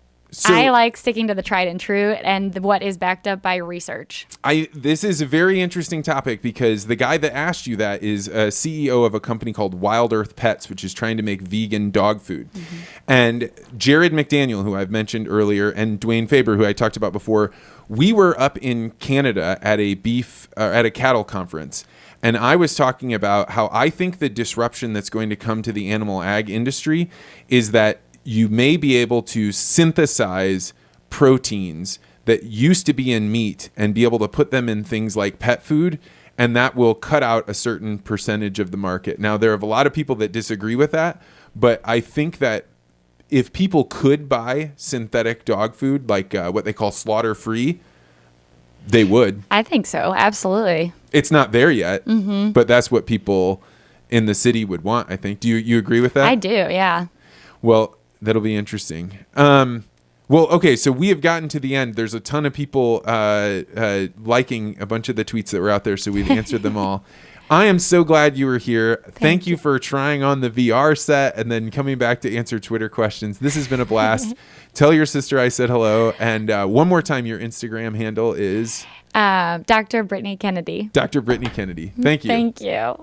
C: I like sticking to the tried and true and what is backed up by research.
B: This is a very interesting topic because the guy that asked you that is a CEO of a company called Wild Earth Pets, which is trying to make vegan dog food. Mm-hmm. And Jared McDaniel, who I've mentioned earlier, and Dwayne Faber, who I talked about before, we were up in Canada at a cattle conference. And I was talking about how I think the disruption that's going to come to the animal ag industry is that you may be able to synthesize proteins that used to be in meat and be able to put them in things like pet food, and that will cut out a certain percentage of the market. Now, there are a lot of people that disagree with that, but I think that if people could buy synthetic dog food, like what they call slaughter-free, they would.
C: I think so, absolutely.
B: It's not there yet, but that's what people in the city would want, I think. Do you agree with that?
C: I do, yeah.
B: Well, that'll be interesting. Okay, so we have gotten to the end. There's a ton of people liking a bunch of the tweets that were out there, so we've answered them all. I am so glad you were here. Thank you for trying on the VR set and then coming back to answer Twitter questions. This has been a blast. Tell your sister I said hello. And one more time, your Instagram handle is?
C: Dr. Brittany Kennedy.
B: Dr. Brittany Kennedy. Thank you.
C: Thank you.